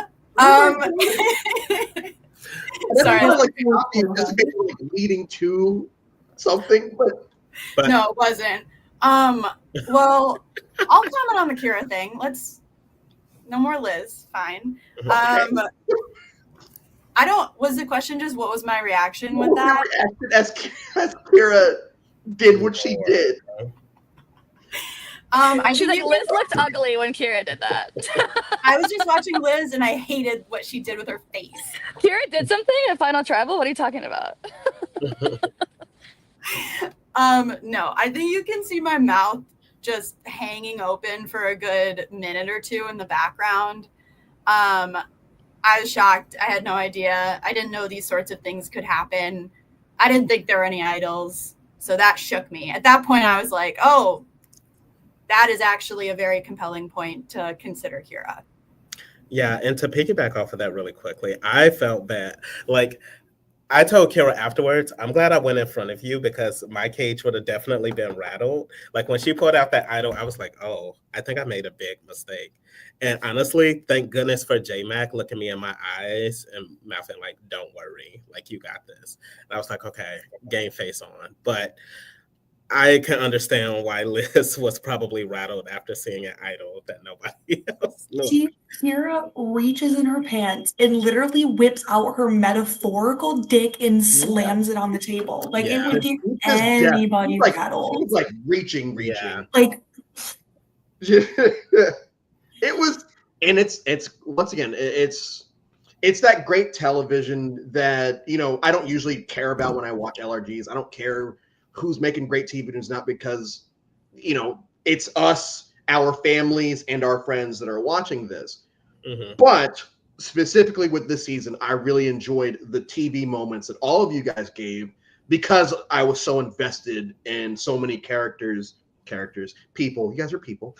Sorry. Like leading to something, but No, it wasn't. Well, I'll comment on the Kira thing. No more Liz. Fine. Was the question just what was my reaction with that? As Kira did what she did. I She's think like, Liz looked ugly when Kira did that. I was just watching Liz and I hated what she did with her face. Kira did something in Final Travel? What are you talking about? No, I think you can see my mouth just hanging open for a good minute or two in the background. I was shocked. I had no idea. I didn't know these sorts of things could happen. I didn't think there were any idols. So that shook me. At that point, I was like, oh, that is actually a very compelling point to consider Kira. Yeah, and to piggyback off of that really quickly, I felt that, like, I told Kira afterwards, I'm glad I went in front of you, because my cage would have definitely been rattled. Like, when she pulled out that idol, I was like, oh, I think I made a big mistake. And honestly, thank goodness for J-Mac looking me in my eyes and mouthing like, don't worry, like, you got this. And I was like, okay, game face on. But I can understand why Liz was probably rattled after seeing an idol that nobody else knew. Kira reaches in her pants and literally whips out her metaphorical dick and slams it on the table. Like, Yeah. it would get Just anybody like, rattled. He's like reaching. Yeah. Like, It was, and it's once again, it's that great television that I don't usually care about when I watch LRGs. I don't care who's making great TV news, not because it's us, our families, and our friends that are watching this. Mm-hmm. But specifically with this season, I really enjoyed the TV moments that all of you guys gave, because I was so invested in so many people. You guys are people.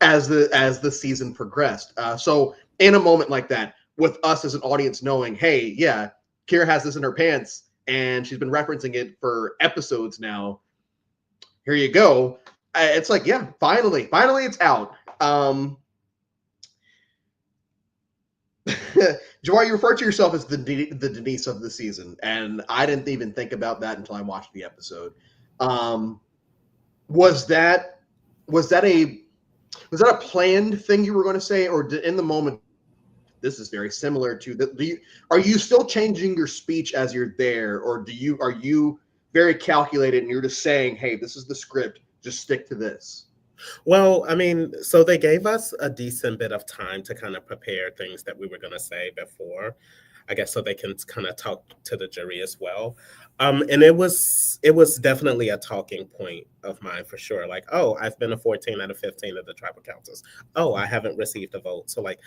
As the season progressed. So in a moment like that, with us as an audience knowing, hey, yeah, Kira has this in her pants and she's been referencing it for episodes now. Here you go. It's like, yeah, finally it's out. Jawar, you refer to yourself as the Denise of the season, and I didn't even think about that until I watched the episode. Was that a planned thing you were going to say, or in the moment? This is very similar to are you still changing your speech as you're there, or are you very calculated and you're just saying, hey, this is the script, just stick to this? Well, I mean, so they gave us a decent bit of time to kind of prepare things that we were going to say before. I guess so they can kind of talk to the jury as well. And it was definitely a talking point of mine for sure. Like, oh, I've been a 14 out of 15 of the tribal councils. Oh, I haven't received a vote. So like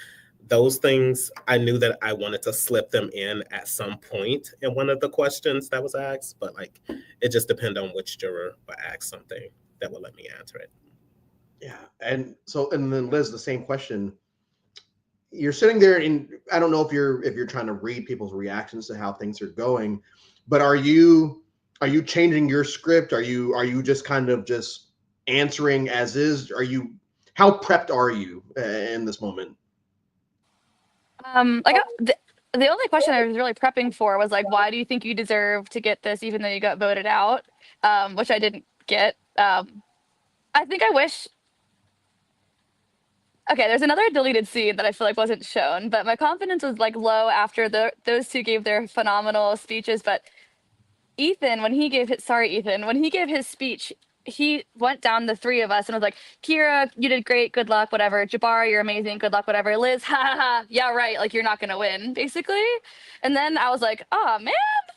those things, I knew that I wanted to slip them in at some point in one of the questions that was asked, but like it just depended on which juror would ask something that would let me answer it. Yeah, and then Liz, the same question. You're sitting there, and I don't know if you're trying to read people's reactions to how things are going, but are you changing your script? Are you just kind of just answering as is? How prepped are you in this moment? Like the only question I was really prepping for was like, why do you think you deserve to get this, even though you got voted out? Which I didn't get. I think I wish. Okay, there's another deleted scene that I feel like wasn't shown, but my confidence was like low after those two gave their phenomenal speeches. But Ethan, when he gave his speech, he went down the three of us and was like, Kira, you did great, good luck, whatever. Jabbar, you're amazing, good luck, whatever. Liz, ha ha ha, yeah, right, like you're not gonna win, basically. And then I was like, oh man,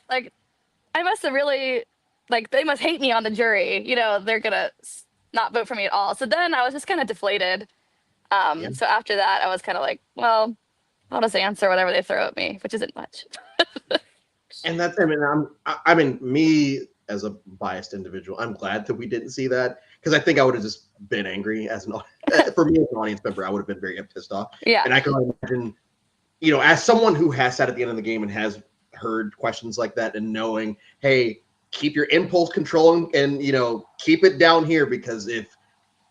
like I must have really, like they must hate me on the jury. You know, they're gonna not vote for me at all. So then I was just kind of deflated. Yeah. So after that, I was kind of like, well, I'll just answer whatever they throw at me, which isn't much. And that's, I mean, me as a biased individual, I'm glad that we didn't see that, because I think I would have just been angry as an for me as an audience member. I would have been very pissed off. Yeah. And I can imagine, you know, as someone who has sat at the end of the game and has heard questions like that, and knowing, hey, keep your impulse control and you know, keep it down here, because if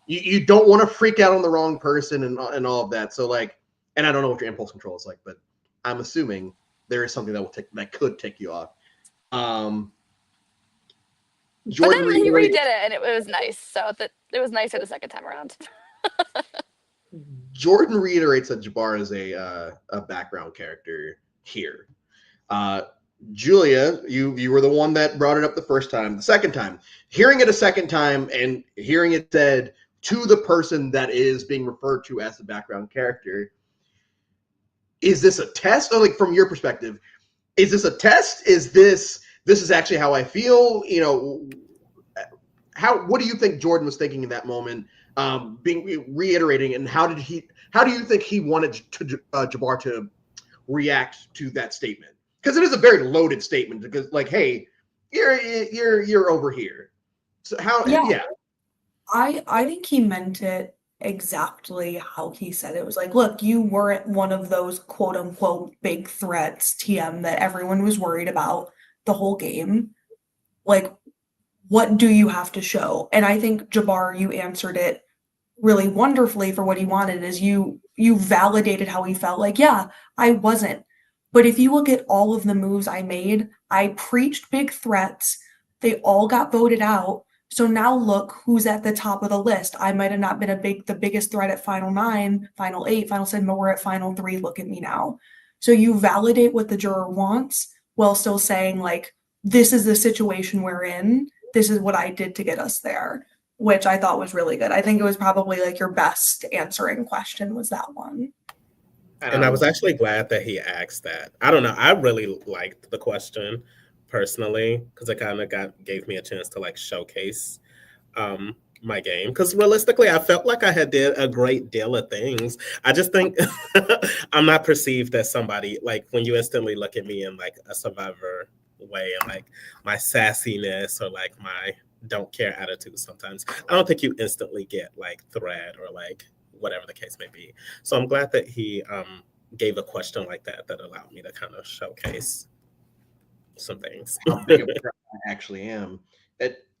you don't want to freak out on the wrong person and all of that. So like, and I don't know what your impulse control is like, but I'm assuming there is something that could take you off. Jordan, but then he redid it, and it was nice. So that it was nicer the second time around. Jordan reiterates that Jabbar is a background character here. Julia, you were the one that brought it up the first time. The second time, hearing it a second time and hearing it said to the person that is being referred to as the background character, is this a test? Or like, from your perspective, is this a test? Is this is actually how I feel? You know, what do you think Jordan was thinking in that moment? Reiterating, and how do you think he wanted Jabbar to react to that statement? Because it is a very loaded statement. Because like, hey, you're over here. So how? Yeah. I think he meant it exactly how he said it. It was like, look, you weren't one of those quote unquote big threats, TM, that everyone was worried about the whole game. Like, what do you have to show? And I think, Jabbar, you answered it really wonderfully for what he wanted, is you validated how he felt. Like, yeah, I wasn't. But if you look at all of the moves I made, I preached big threats. They all got voted out. So now look who's at the top of the list. I might have not been the biggest threat at Final 9, Final 8, Final 7, but we're at Final 3. Look at me now. So you validate what the juror wants while still saying, like, this is the situation we're in. This is what I did to get us there, which I thought was really good. I think it was probably like your best answering question was that one. And I was actually glad that he asked that. I don't know. I really liked the question personally, because it kind of gave me a chance to like showcase my game. Because realistically, I felt like I had did a great deal of things. I just think I'm not perceived as somebody, like when you instantly look at me in like a Survivor way and like my sassiness or like my don't care attitude sometimes, I don't think you instantly get like threat or like whatever the case may be. So I'm glad that he gave a question like that allowed me to kind of showcase some things. How big of a threat I actually am.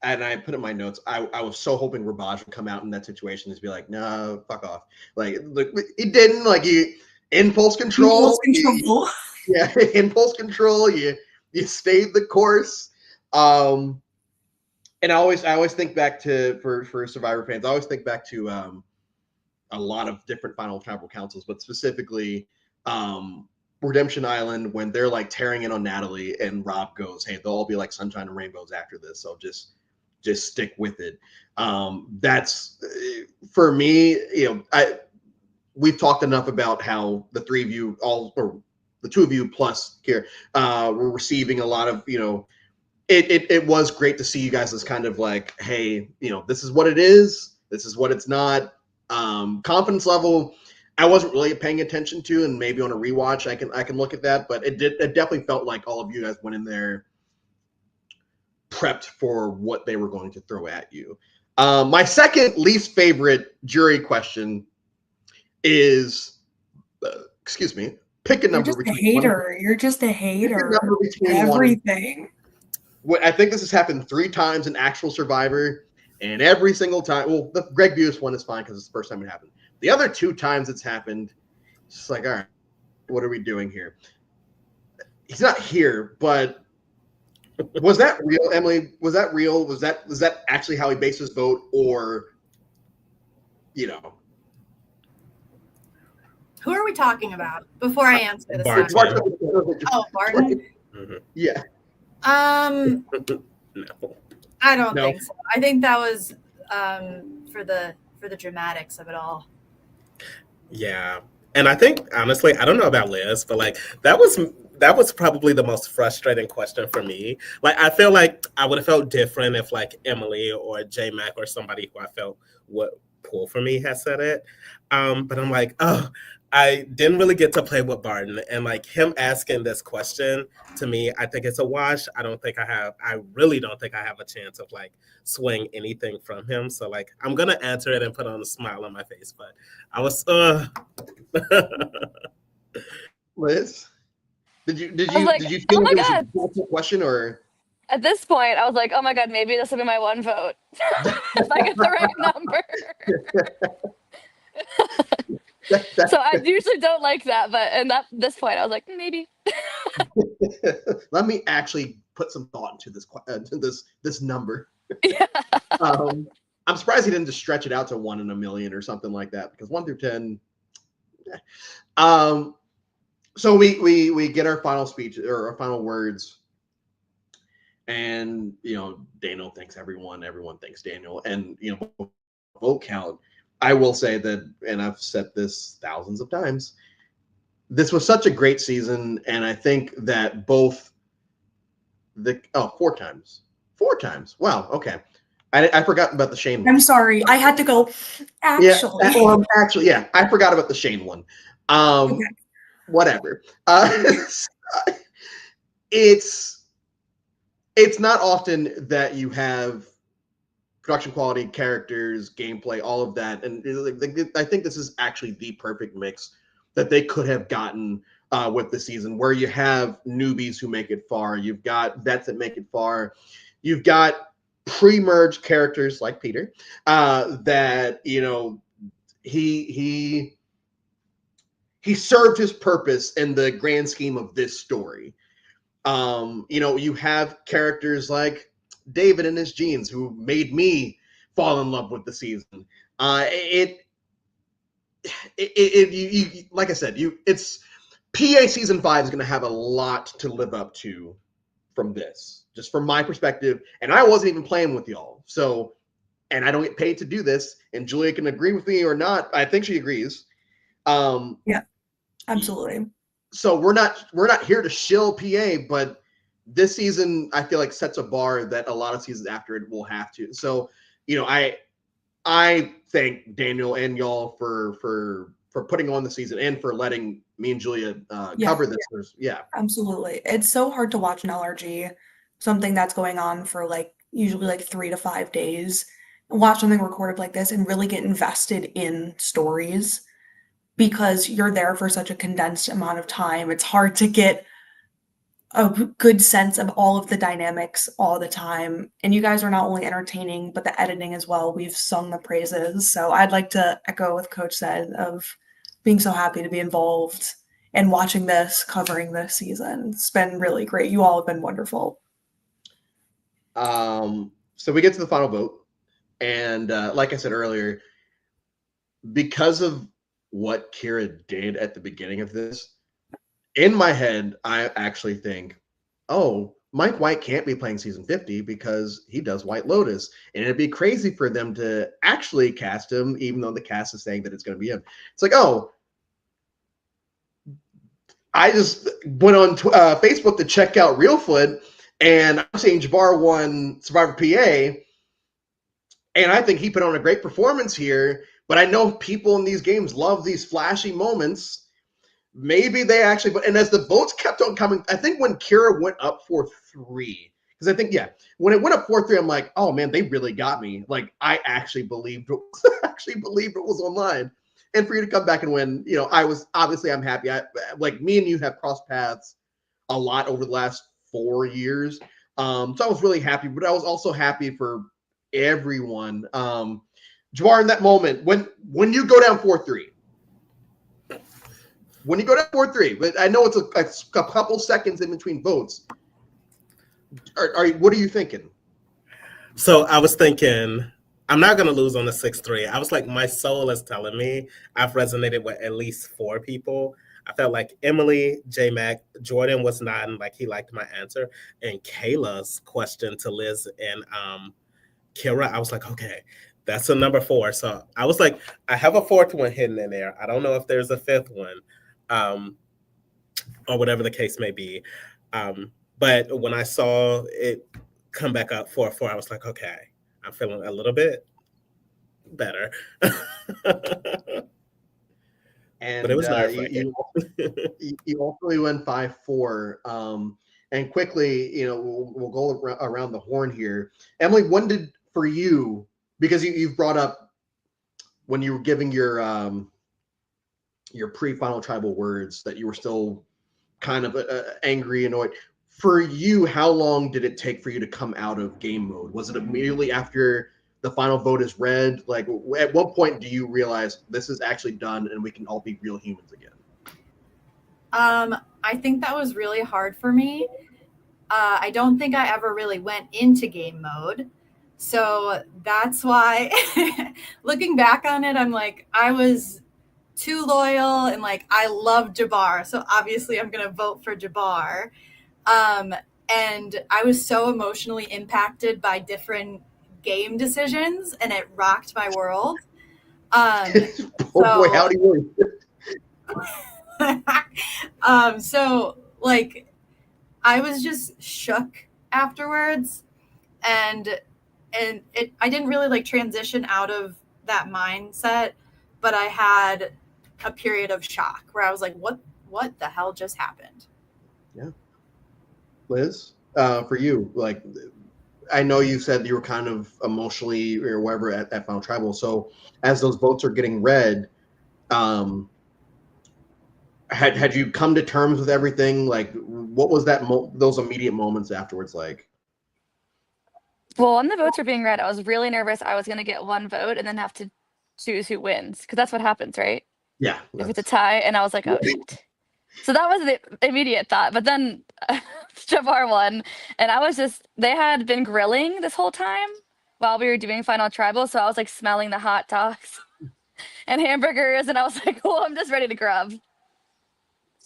And I put in my notes, I was so hoping Rabaj would come out in that situation and be like, no, fuck off. Like, look, he didn't. Like, impulse control. Yeah, impulse control. You stayed the course. And I always think back to, for Survivor fans, I always think back to a lot of different Final Tribal Councils, but specifically Redemption Island, when they're like tearing in on Natalie and Rob goes, hey, they'll all be like sunshine and rainbows after this, so just stick with it. That's for me, you know, we've talked enough about how the three of you all, or the two of you plus Kira, were receiving a lot of, it was great to see you guys as kind of like, hey, this is what it is. This is what it's not. Confidence level, I wasn't really paying attention to, and maybe on a rewatch I can look at that, but it definitely felt like all of you guys went in there prepped for what they were going to throw at you. My second least favorite jury question is, excuse me, pick a You're number just a between hater. You're just a pick a hater. number between one and Everything. I think this has happened 3 times in actual Survivor, and every single time, well, the Greg Buis one is fine because it's the first time it happened. The other 2 times it's happened, it's just like, all right, what are we doing here? He's not here, but was that real, Emily? Was that real? Was that actually how he based his vote, or Who are we talking about before I answer this? Barton. Oh, Barton. Yeah. No, I don't No. think so. I think that was for the dramatics of it all. Yeah. And I think, honestly, I don't know about Liz, but like that was probably the most frustrating question for me. Like, I feel like I would have felt different if like Emily or J Mac or somebody who I felt would pull for me had said it. But I'm like, oh, I didn't really get to play with Barton, and like him asking this question to me, I think it's a wash. I really don't think I have a chance of like swaying anything from him. So like, I'm going to answer it and put on a smile on my face, but I was, Liz, did you I was like, feel oh like my it was God. a bullshit question, or At this point, I was like, oh my God, maybe this will be my one vote. If I get the right number. So I usually don't like that, but at this point, I was like, maybe. let me actually put some thought into this number. Yeah. I'm surprised he didn't just stretch it out to 1 in a million or something like that, because 1 through 10. So we get our final speech or our final words, and Daniel thanks everyone thanks Daniel, and vote count. I will say that, and I've said this thousands of times, this was such a great season, and I think that both 4 times. Wow, okay. I forgot about the Shane one. I'm sorry. I had to go. Actually. Yeah, I forgot about the Shane one. Okay. Whatever. It's not often that you have production quality, characters, gameplay, all of that, and I think this is actually the perfect mix that they could have gotten with the season, where you have newbies who make it far, you've got vets that make it far, you've got pre-merged characters like Peter that he served his purpose in the grand scheme of this story. You have characters like David and his jeans, who made me fall in love with the season. Like I said, it's PA season 5 is going to have a lot to live up to from this, just from my perspective. And I wasn't even playing with y'all, so, and I don't get paid to do this. And Julia can agree with me or not. I think she agrees. Yeah, absolutely. So we're not here to shill PA, but this season I feel like sets a bar that a lot of seasons after it will have to. So, I thank Daniel and y'all for putting on the season and for letting me and Julia cover this. Yeah, Absolutely. It's so hard to watch an LRG, something that's going on for usually 3 to 5 days, and watch something recorded like this and really get invested in stories, because you're there for such a condensed amount of time. It's hard to get a good sense of all of the dynamics all the time. And you guys are not only entertaining, but the editing as well. We've sung the praises. So I'd like to echo what Coach said of being so happy to be involved and watching this, covering this season. It's been really great. You all have been wonderful. So we get to the final vote. And like I said earlier, because of what Kira did at the beginning of this, in my head, I actually think, oh, Mike White can't be playing season 50 because he does White Lotus. And it'd be crazy for them to actually cast him, even though the cast is saying that it's going to be him. It's like, oh, I just went on Facebook to check out Realfoot, and I'm saying Jabbar won Survivor PA, and I think he put on a great performance here. But I know people in these games love these flashy moments. Maybe they actually, but and as the votes kept on coming, I think when Kira went up 4-3, because I think when it went up 4-3, I'm like, oh man, they really got me. Like I actually believed it was online. And for you to come back and win, I'm happy. Like me and you have crossed paths a lot over the last 4 years. So I was really happy, but I was also happy for everyone. Jabbar, in that moment, when you go down 4-3, but I know it's a couple seconds in between votes. What are you thinking? So I was thinking, I'm not going to lose on the 6-3. I was like, my soul is telling me I've resonated with at least 4 people. I felt like Emily, J-Mac, Jordan was nodding like he liked my answer. And Kayla's question to Liz and Kira, I was like, okay, that's a number 4. So I was like, I have a 4th one hidden in there. I don't know if there's a 5th one. Or whatever the case may be. But when I saw it come back up 4-4, I was like, okay, I'm feeling a little bit better. And but it was nerve-wracking. You ultimately went 5-4. And quickly, we'll go around the horn here. Emily, when did, for you, because you've brought up when you were giving your pre-final tribal words that you were still kind of angry, annoyed. For you, how long did it take for you to come out of game mode? Was it immediately after the final vote is read? Like, at what point do you realize this is actually done and we can all be real humans again? I think that was really hard for me. I don't think I ever really went into game mode. So that's why, looking back on it, I'm like, I was too loyal and like I love Jabbar, so obviously I'm gonna vote for Jabbar. And I was so emotionally impacted by different game decisions, and it rocked my world. Boy, howdy. So like I was just shook afterwards, and I didn't really like transition out of that mindset, but I had a period of shock where I was like, what the hell just happened? Yeah. Liz, for you, like, I know you said you were kind of emotionally or whatever at Final Tribal. So as those votes are getting read, had you come to terms with everything? Like, what was those immediate moments afterwards like? Well, when the votes were being read, I was really nervous. I was going to get one vote and then have to choose who wins, because that's what happens, right? Yeah. If it's a tie, and I was like, oh shit. So that was the immediate thought. But then Jabbar won, and I was they had been grilling this whole time while we were doing Final Tribal. So I was like smelling the hot dogs and hamburgers, and I was like, oh, I'm just ready to grub.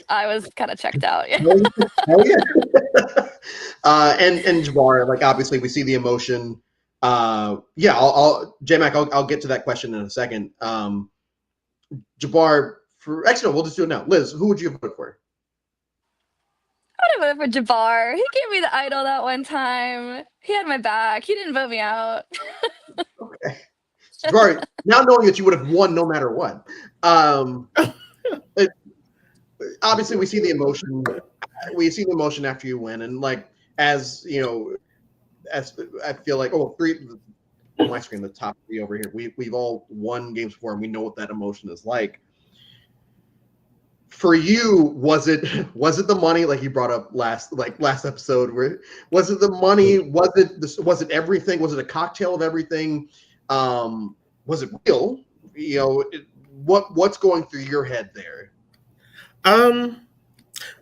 I was kind of checked out. Oh yeah. And Jabbar, like, obviously we see the emotion. I'll J-Mac, I'll get to that question in a second. Jabbar, we'll just do it now. Liz, who would you vote for? I would have voted for Jabbar. He gave me the idol that one time. He had my back. He didn't vote me out. Okay. Jabbar, now knowing that you would have won no matter what. Obviously we see the emotion. We see the emotion after you win, and like, as you know, as I feel like, on my screen, the top 3 over here, we've all won games before, and we know what that emotion is like. For you, was it the money, like you brought up last episode? Was it the money? Was it everything? Was it a cocktail of everything? Was it real? What's going through your head there?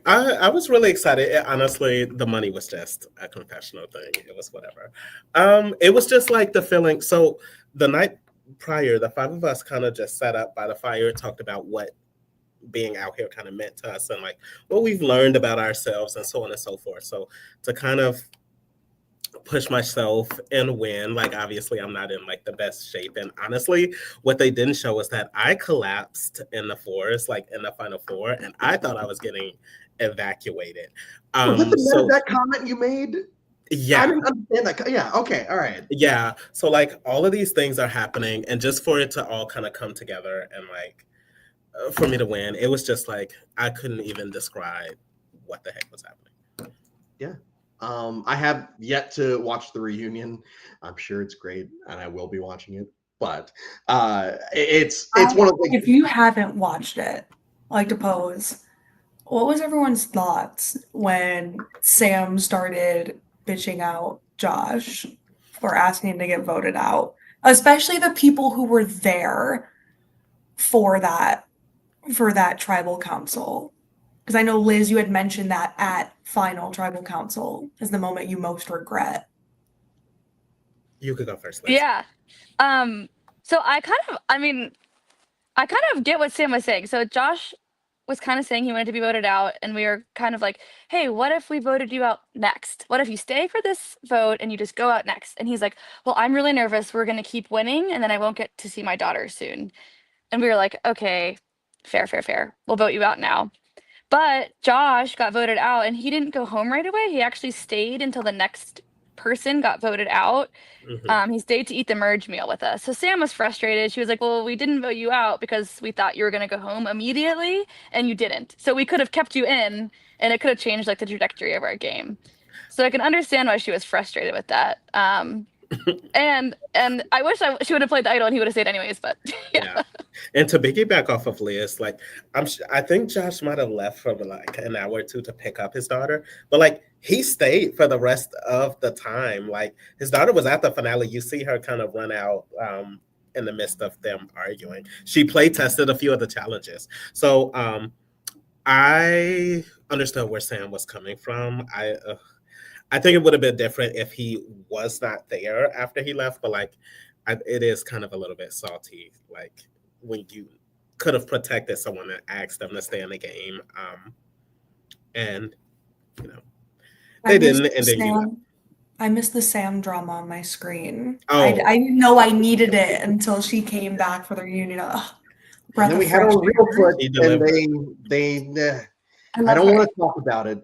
I was really excited. Honestly, the money was just a confessional thing. It was whatever. It was just like the feeling. So the night prior, the 5 of us kind of just sat up by the fire, talked about what being out here kind of meant to us, and like what we've learned about ourselves and so on and so forth. So to kind of push myself and win. Like, obviously, I'm not in like the best shape. And honestly, what they didn't show is that I collapsed in the fours, like in the final four, and I thought I was getting evacuated. Was that So that comment you made? I yeah, didn't understand that. Yeah. Okay. All right. yeah. So like all of these things are happening, and just for it to all kind of come together and like for me to win, it was just like I couldn't even describe what the heck was happening. Yeah. I have yet to watch the reunion. I'm sure it's great, and I will be watching it. But it's one of the. If you haven't watched it, I'd like to pose. What was everyone's thoughts when Sam started bitching out Josh for asking him to get voted out? Especially the people who were there for that tribal council. Because I know, Liz, you had mentioned that at final tribal council is the moment you most regret. You could go first, Liz. Yeah. So I kind of get what Sam was saying. So Josh was kind of saying he wanted to be voted out, and we were kind of like, hey, what if we voted you out next? What if you stay for this vote and you just go out next? And he's like, well, I'm really nervous. We're going to keep winning, and then I won't get to see my daughter soon. And we were like, okay, fair. We'll vote you out now. But Josh got voted out, and he didn't go home right away. He actually stayed until the next person got voted out. Mhm. He stayed to eat the merge meal with us. So Sam was frustrated. She was like, well, we didn't vote you out because we thought you were going to go home immediately, and you didn't. So we could have kept you in, and it could have changed like the trajectory of our game. So I can understand why she was frustrated with that. And I wish she would have played the idol and he would have stayed anyways, but Yeah. And to piggyback off of Liz, like I think Josh might have left for like an hour or two to pick up his daughter, but like he stayed for the rest of the time. Like his daughter was at the finale. You see her kind of run out in the midst of them arguing. She play tested a few of the challenges. So I understood where Sam was coming from. I think it would have been different if he was not there after he left, but like it is kind of a little bit salty, like when you could have protected someone and asked them to stay in the game, and you know they didn't, and then you left. I missed the Sam drama on my screen. Oh. I know I needed it until she came back for the reunion. And then we had a real foot, and they I don't want to talk about it.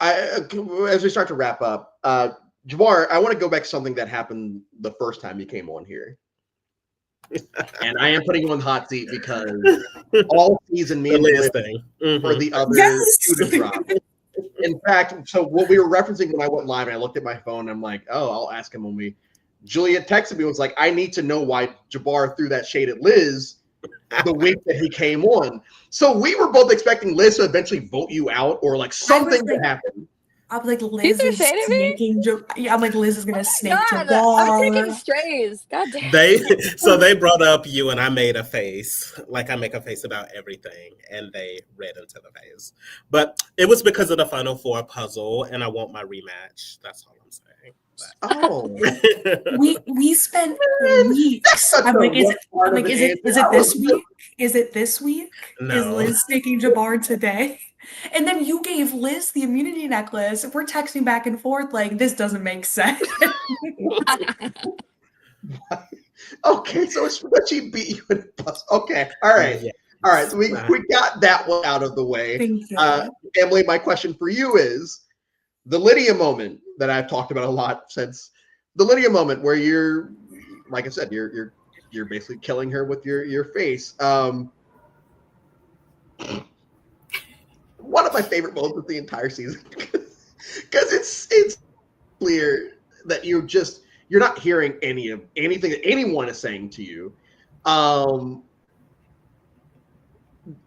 As we start to wrap up, Jabbar, I want to go back to something that happened the first time you came on here. And I am putting you on the hot seat because all season me and Liz thing for the other two to drop. In fact, so what we were referencing when I went live, and I looked at my phone, and I'm like, oh, I'll ask him when we. Juliet texted me and was like, I need to know why Jabbar threw that shade at Liz the week that he came on. So we were both expecting Liz to eventually vote you out or like something to happen. I'm like, Liz is sneaking. I'm like, Liz is gonna snake God, Jabbar. I'm taking strays. God damn. They brought up you, and I made a face, like I make a face about everything, and they read into the face. But it was because of the Final Four puzzle, and I want my rematch. That's all I'm saying. Oh, we spent weeks. I'm like, is it this week? Is it this week? No. Is Liz snaking Jabbar today? And then you gave Liz the immunity necklace. We're texting back and forth like this doesn't make sense. Okay, so it's that she beat you in a bus. Okay, all right. Yeah. All right, so we got that one out of the way. Thank you. Emily, my question for you is the Lydia moment that I've talked about a lot since the Lydia moment where you're, like I said, you're basically killing her with your face. One of my favorite moments of the entire season because it's clear that you're not hearing anything that anyone is saying to you.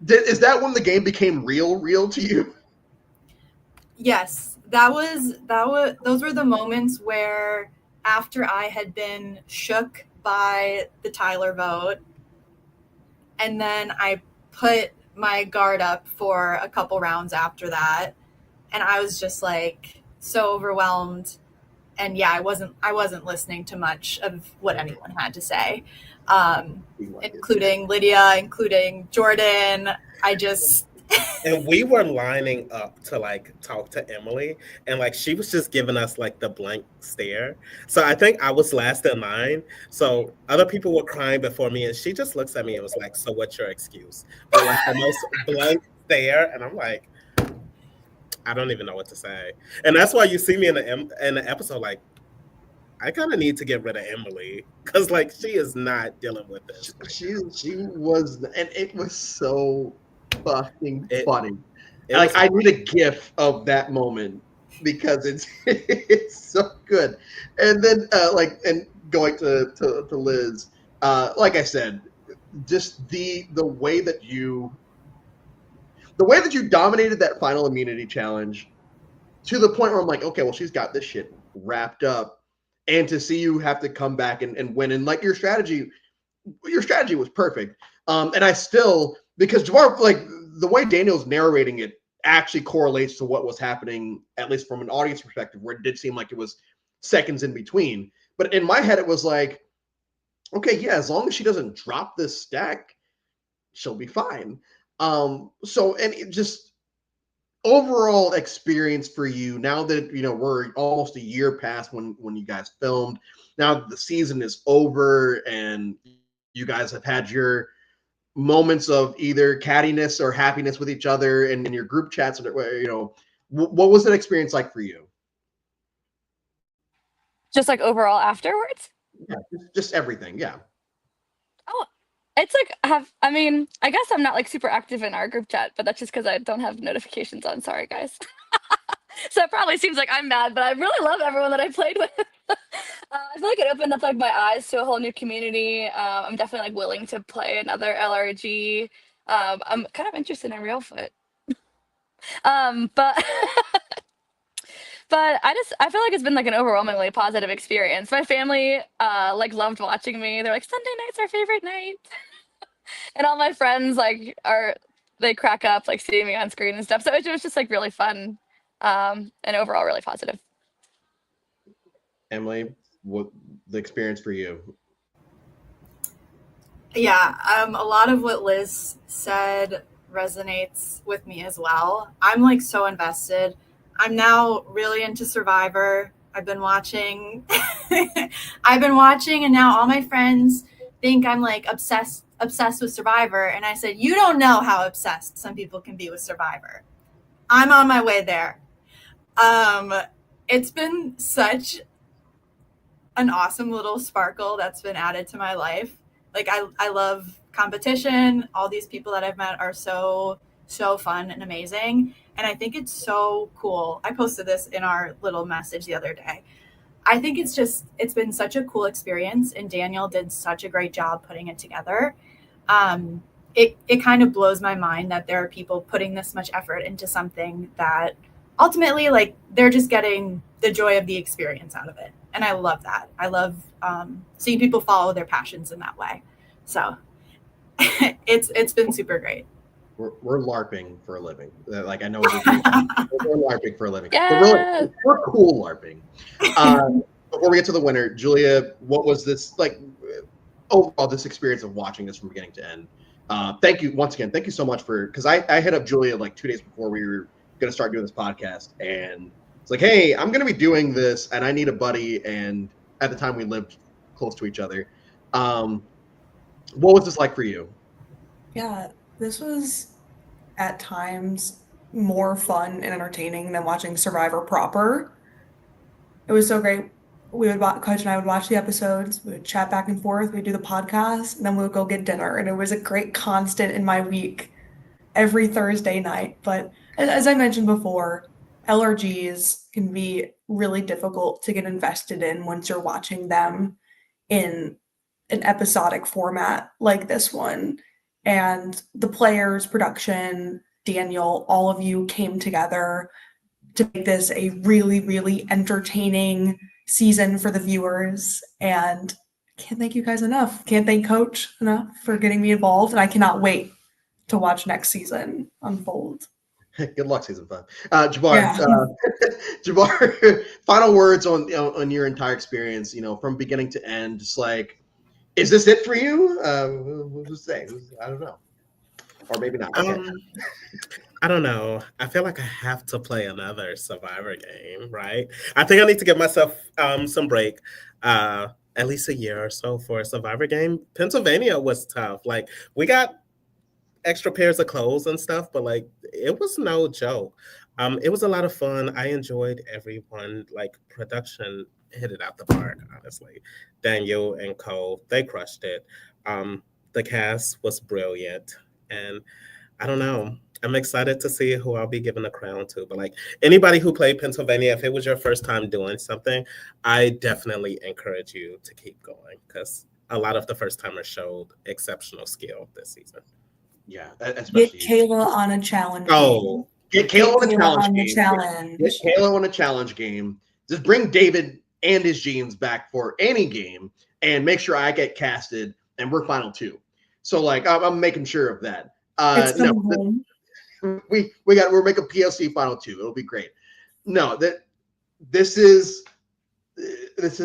Is that when the game became real to you? Yes, those were the moments where after I had been shook by the Tyler vote, and then I put my guard up for a couple rounds after that, and I was just like so overwhelmed, and yeah, I wasn't listening to much of what anyone had to say, including Lydia, including Jordan. And we were lining up to like talk to Emily, and like she was just giving us like the blank stare. So I think I was last in line. So other people were crying before me, and she just looks at me and was like, "So what's your excuse?" But like the most blank stare, and I'm like, I don't even know what to say. And that's why you see me in the episode like, I kind of need to get rid of Emily because like she is not dealing with this. She was, and it was so fucking funny. It Like was- I need a GIF of that moment because it's it's so good. And then and going to Liz, like I said, just the way that you dominated that final immunity challenge to the point where I'm like, okay, well she's got this shit wrapped up, and to see you have to come back and win, and like your strategy was perfect. And I still, because Jabbar, like the way Daniel's narrating it actually correlates to what was happening, at least from an audience perspective, where it did seem like it was seconds in between. But in my head, it was like, okay, yeah, as long as she doesn't drop this stack, she'll be fine. So, and it just overall experience for you now that we're almost a year past when you guys filmed. Now that the season is over and you guys have had your moments of either cattiness or happiness with each other and in your group chats, what was that experience like for you? Just like overall afterwards. Yeah, just everything. Yeah. Oh, it's like I guess I'm not like super active in our group chat, but that's just because I don't have notifications on. Sorry, guys. So it probably seems like I'm mad, but I really love everyone that I played with. I feel like it opened up like my eyes to a whole new community. I'm definitely like willing to play another LRG. I'm kind of interested in Reelfoot. But but I feel like it's been like an overwhelmingly positive experience. My family like loved watching me. They're like, Sunday night's our favorite night. And all my friends like they crack up like seeing me on screen and stuff. So it was just like really fun. And overall really positive. Emily, what the experience for you? Yeah, a lot of what Liz said resonates with me as well. I'm like so invested. I'm now really into Survivor. I've been watching and now all my friends think I'm like obsessed with Survivor, and I said, "You don't know how obsessed some people can be with Survivor." I'm on my way there. It's been such an awesome little sparkle that's been added to my life. Like I love competition. All these people that I've met are so fun and amazing. And I think it's so cool. I posted this in our little message the other day. I think it's been such a cool experience, and Daniel did such a great job putting it together. It kind of blows my mind that there are people putting this much effort into something that ultimately like they're just getting the joy of the experience out of it. And I love that. I love seeing people follow their passions in that way. So it's been super great. We're LARPing for a living. Like I know we're LARPing for a living. Yeah. We're cool LARPing. Before we get to the winner, Julia, what was this like overall this experience of watching this from beginning to end? Thank you once again. Thank you so much because I hit up Julia like 2 days before we were going to start doing this podcast, and it's like, hey, I'm going to be doing this, and I need a buddy. And at the time, we lived close to each other. What was this like for you? Yeah, this was at times more fun and entertaining than watching Survivor proper. It was so great. Coach and I would watch the episodes, we would chat back and forth, we'd do the podcast, and then we would go get dinner. And it was a great constant in my week every Thursday night. But as I mentioned before, LRGs can be really difficult to get invested in once you're watching them in an episodic format like this one. And the players, production, Daniel, all of you came together to make this a really, really entertaining season for the viewers. And I can't thank you guys enough. Can't thank Coach enough for getting me involved. And I cannot wait to watch next season unfold. Good luck, season 5. Jabbar, Yeah. Jabbar, final words on your entire experience, from beginning to end. Just like, is this it for you? Who's to say? I don't know. or maybe not. Okay. I don't know. I feel like I have to play another Survivor game, right? I think I need to give myself some break, at least a year or so for a Survivor game. Pennsylvania was tough. Like we got extra pairs of clothes and stuff, but like it was no joke. It was a lot of fun. I enjoyed everyone. Like production hit it out the park, honestly. Daniel and Cole, they crushed it. The cast was brilliant, and I don't know. I'm excited to see who I'll be giving the crown to. But like anybody who played Pennsylvania, if it was your first time doing something, I definitely encourage you to keep going because a lot of the first timers showed exceptional skill this season. Yeah, Get especially Kayla on a challenge. Oh, get Kayla on a Kayla challenge on the game. challenge. Get Kayla on a challenge game. Just bring David and his jeans back for any game, and make sure I get casted, and we're final two. So like I'm making sure of that. It's No, coming home. we're making PLC final two. It'll be great. No, that this has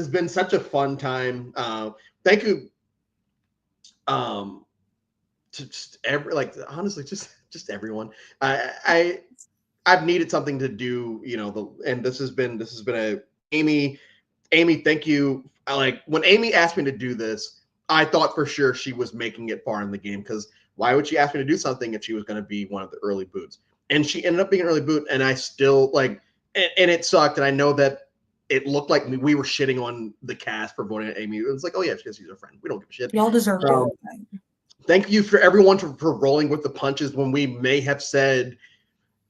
been such a fun time. Thank you. To just honestly, just everyone. I've needed something to do, and this has been a Amy, thank you. Like when Amy asked me to do this, I thought for sure she was making it far in the game because why would she ask me to do something if she was going to be one of the early boots? And she ended up being an early boot, and I still and it sucked. And I know that it looked like we were shitting on the cast for voting at Amy. It was like, oh yeah, because she's our friend. We don't give a shit. Y'all deserve everything. Thank you for everyone for rolling with the punches when we may have said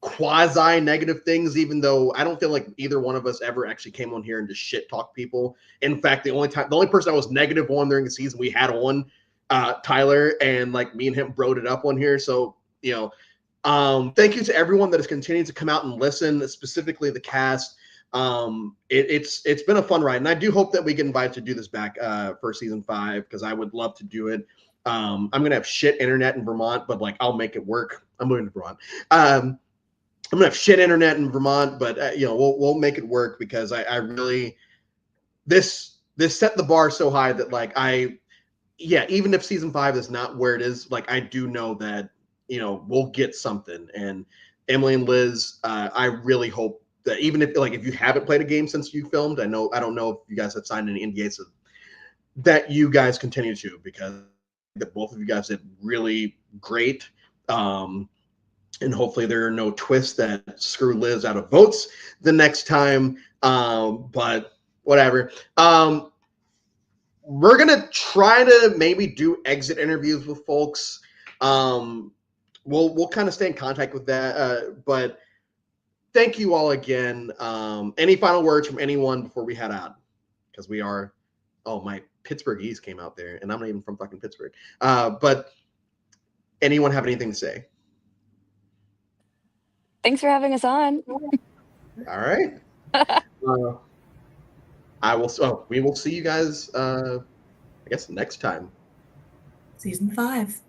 quasi negative things, even though I don't feel like either one of us ever actually came on here and just shit talk people. In fact, the only person I was negative on during the season we had on Tyler, and like me and him broed it up on here. So, thank you to everyone that has continued to come out and listen, specifically the cast. It's been a fun ride, and I do hope that we get invited to do this back for season 5 because I would love to do it. I'm gonna have shit internet in Vermont, but like I'll make it work. I'm moving to Vermont. I'm gonna have shit internet in Vermont, but we'll make it work because I really this set the bar so high that like even if season 5 is not where it is, like I do know that we'll get something. And Emily and Liz, I really hope that even if you haven't played a game since you filmed, I don't know if you guys have signed any NDAs, that you guys continue to, because that both of you guys did really great. And hopefully there are no twists that screw Liz out of votes the next time. But whatever. We're going to try to maybe do exit interviews with folks. We'll kind of stay in contact with that. But thank you all again. Any final words from anyone before we head out? Because we are, my Pittsburghese came out there, and I'm not even from fucking Pittsburgh. But anyone have anything to say? Thanks for having us on. All right. We will see you guys, I guess, next time. Season 5.